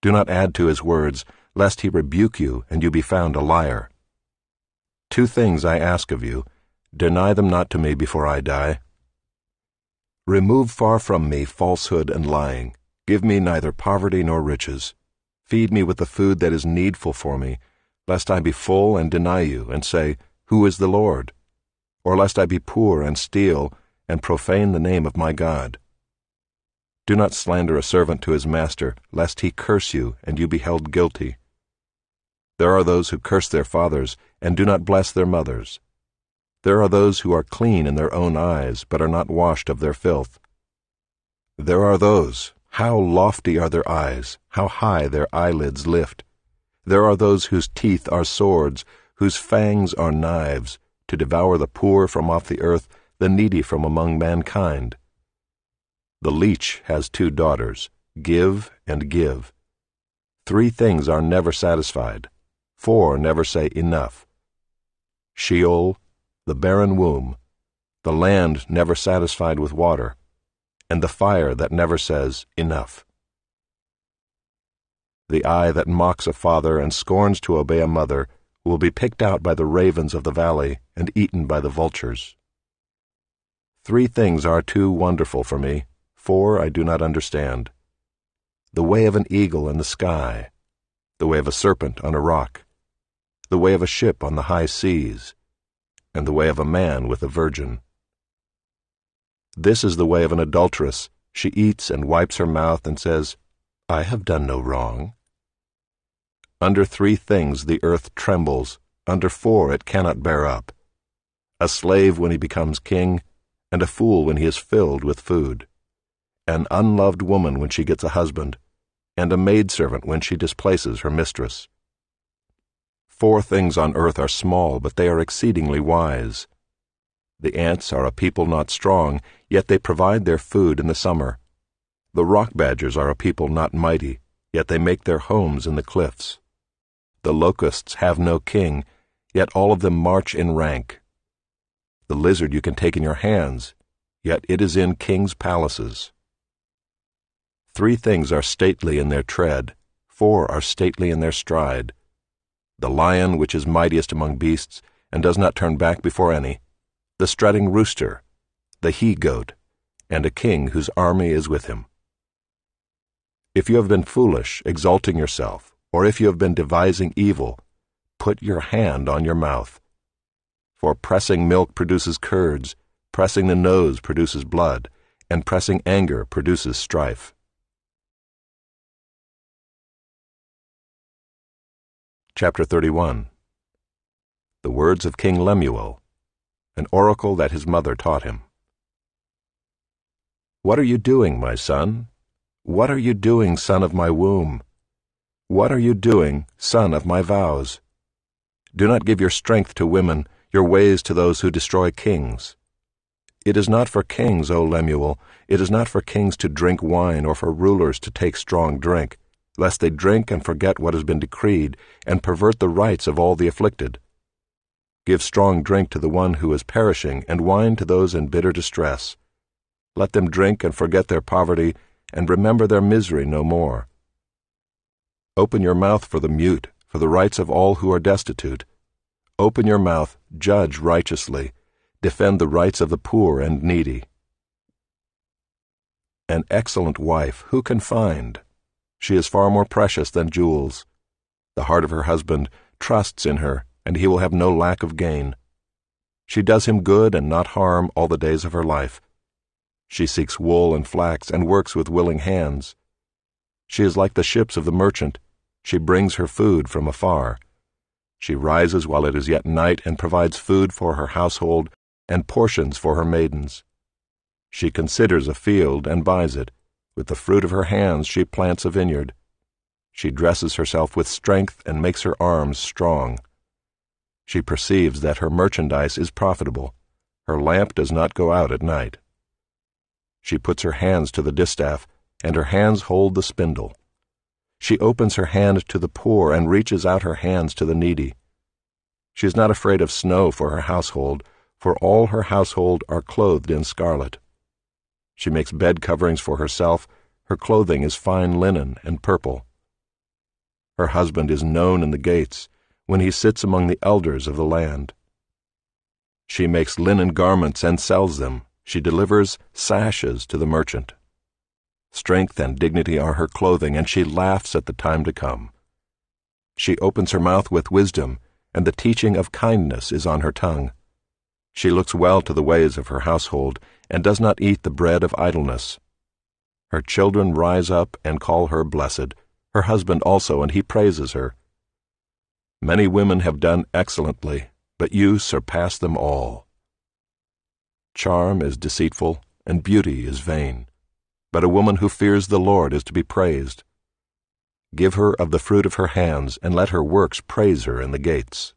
Do not add to his words, lest he rebuke you and you be found a liar. 2 things I ask of you. Deny them not to me before I die. Remove far from me falsehood and lying. Give me neither poverty nor riches. Feed me with the food that is needful for me, lest I be full and deny you, and say, Who is the Lord? Or lest I be poor and steal, and profane the name of my God. Do not slander a servant to his master, lest he curse you, and you be held guilty. There are those who curse their fathers, and do not bless their mothers. There are those who are clean in their own eyes, but are not washed of their filth. There are those, how lofty are their eyes, how high their eyelids lift. There are those whose teeth are swords, whose fangs are knives, to devour the poor from off the earth, the needy from among mankind. The leech has 2 daughters, give and give. 3 things are never satisfied, 4 never say enough. Sheol, the barren womb, the land never satisfied with water, and the fire that never says enough. The eye that mocks a father and scorns to obey a mother will be picked out by the ravens of the valley and eaten by the vultures. 3 things are too wonderful for me, 4 I do not understand. The way of an eagle in the sky, the way of a serpent on a rock, the way of a ship on the high seas, and the way of a man with a virgin. This is the way of an adulteress. She eats and wipes her mouth and says, I have done no wrong. Under 3 things the earth trembles, under 4 it cannot bear up. A slave when he becomes king, and a fool when he is filled with food. An unloved woman when she gets a husband, and a maidservant when she displaces her mistress. 4 things on earth are small, but they are exceedingly wise. The ants are a people not strong, yet they provide their food in the summer. The rock badgers are a people not mighty, yet they make their homes in the cliffs. The locusts have no king, yet all of them march in rank. The lizard you can take in your hands, yet it is in kings' palaces. 3 things are stately in their tread, 4 are stately in their stride. The lion which is mightiest among beasts, and does not turn back before any, the strutting rooster, the he-goat, and a king whose army is with him. If you have been foolish, exalting yourself, or if you have been devising evil, put your hand on your mouth. For pressing milk produces curds, pressing the nose produces blood, and pressing anger produces strife. Chapter 31. The words of King Lemuel, an oracle that his mother taught him. What are you doing, my son? What are you doing, son of my womb? What are you doing, son of my vows? Do not give your strength to women, your ways to those who destroy kings. It is not for kings, O Lemuel, it is not for kings to drink wine or for rulers to take strong drink, lest they drink and forget what has been decreed, and pervert the rights of all the afflicted. Give strong drink to the one who is perishing, and wine to those in bitter distress. Let them drink and forget their poverty, and remember their misery no more. Open your mouth for the mute, for the rights of all who are destitute. Open your mouth, judge righteously, defend the rights of the poor and needy. An excellent wife who can find? She is far more precious than jewels. The heart of her husband trusts in her, and he will have no lack of gain. She does him good and not harm all the days of her life. She seeks wool and flax and works with willing hands. She is like the ships of the merchant. She brings her food from afar. She rises while it is yet night and provides food for her household and portions for her maidens. She considers a field and buys it. With the fruit of her hands she plants a vineyard. She dresses herself with strength and makes her arms strong. She perceives that her merchandise is profitable. Her lamp does not go out at night. She puts her hands to the distaff, and her hands hold the spindle. She opens her hand to the poor and reaches out her hands to the needy. She is not afraid of snow for her household, for all her household are clothed in scarlet. She makes bed coverings for herself. Her clothing is fine linen and purple. Her husband is known in the gates, when he sits among the elders of the land. She makes linen garments and sells them. She delivers sashes to the merchant. Strength and dignity are her clothing, and she laughs at the time to come. She opens her mouth with wisdom, and the teaching of kindness is on her tongue. She looks well to the ways of her household, and does not eat the bread of idleness. Her children rise up and call her blessed, her husband also, and he praises her. Many women have done excellently, but you surpass them all. Charm is deceitful, and beauty is vain, but a woman who fears the Lord is to be praised. Give her of the fruit of her hands, and let her works praise her in the gates.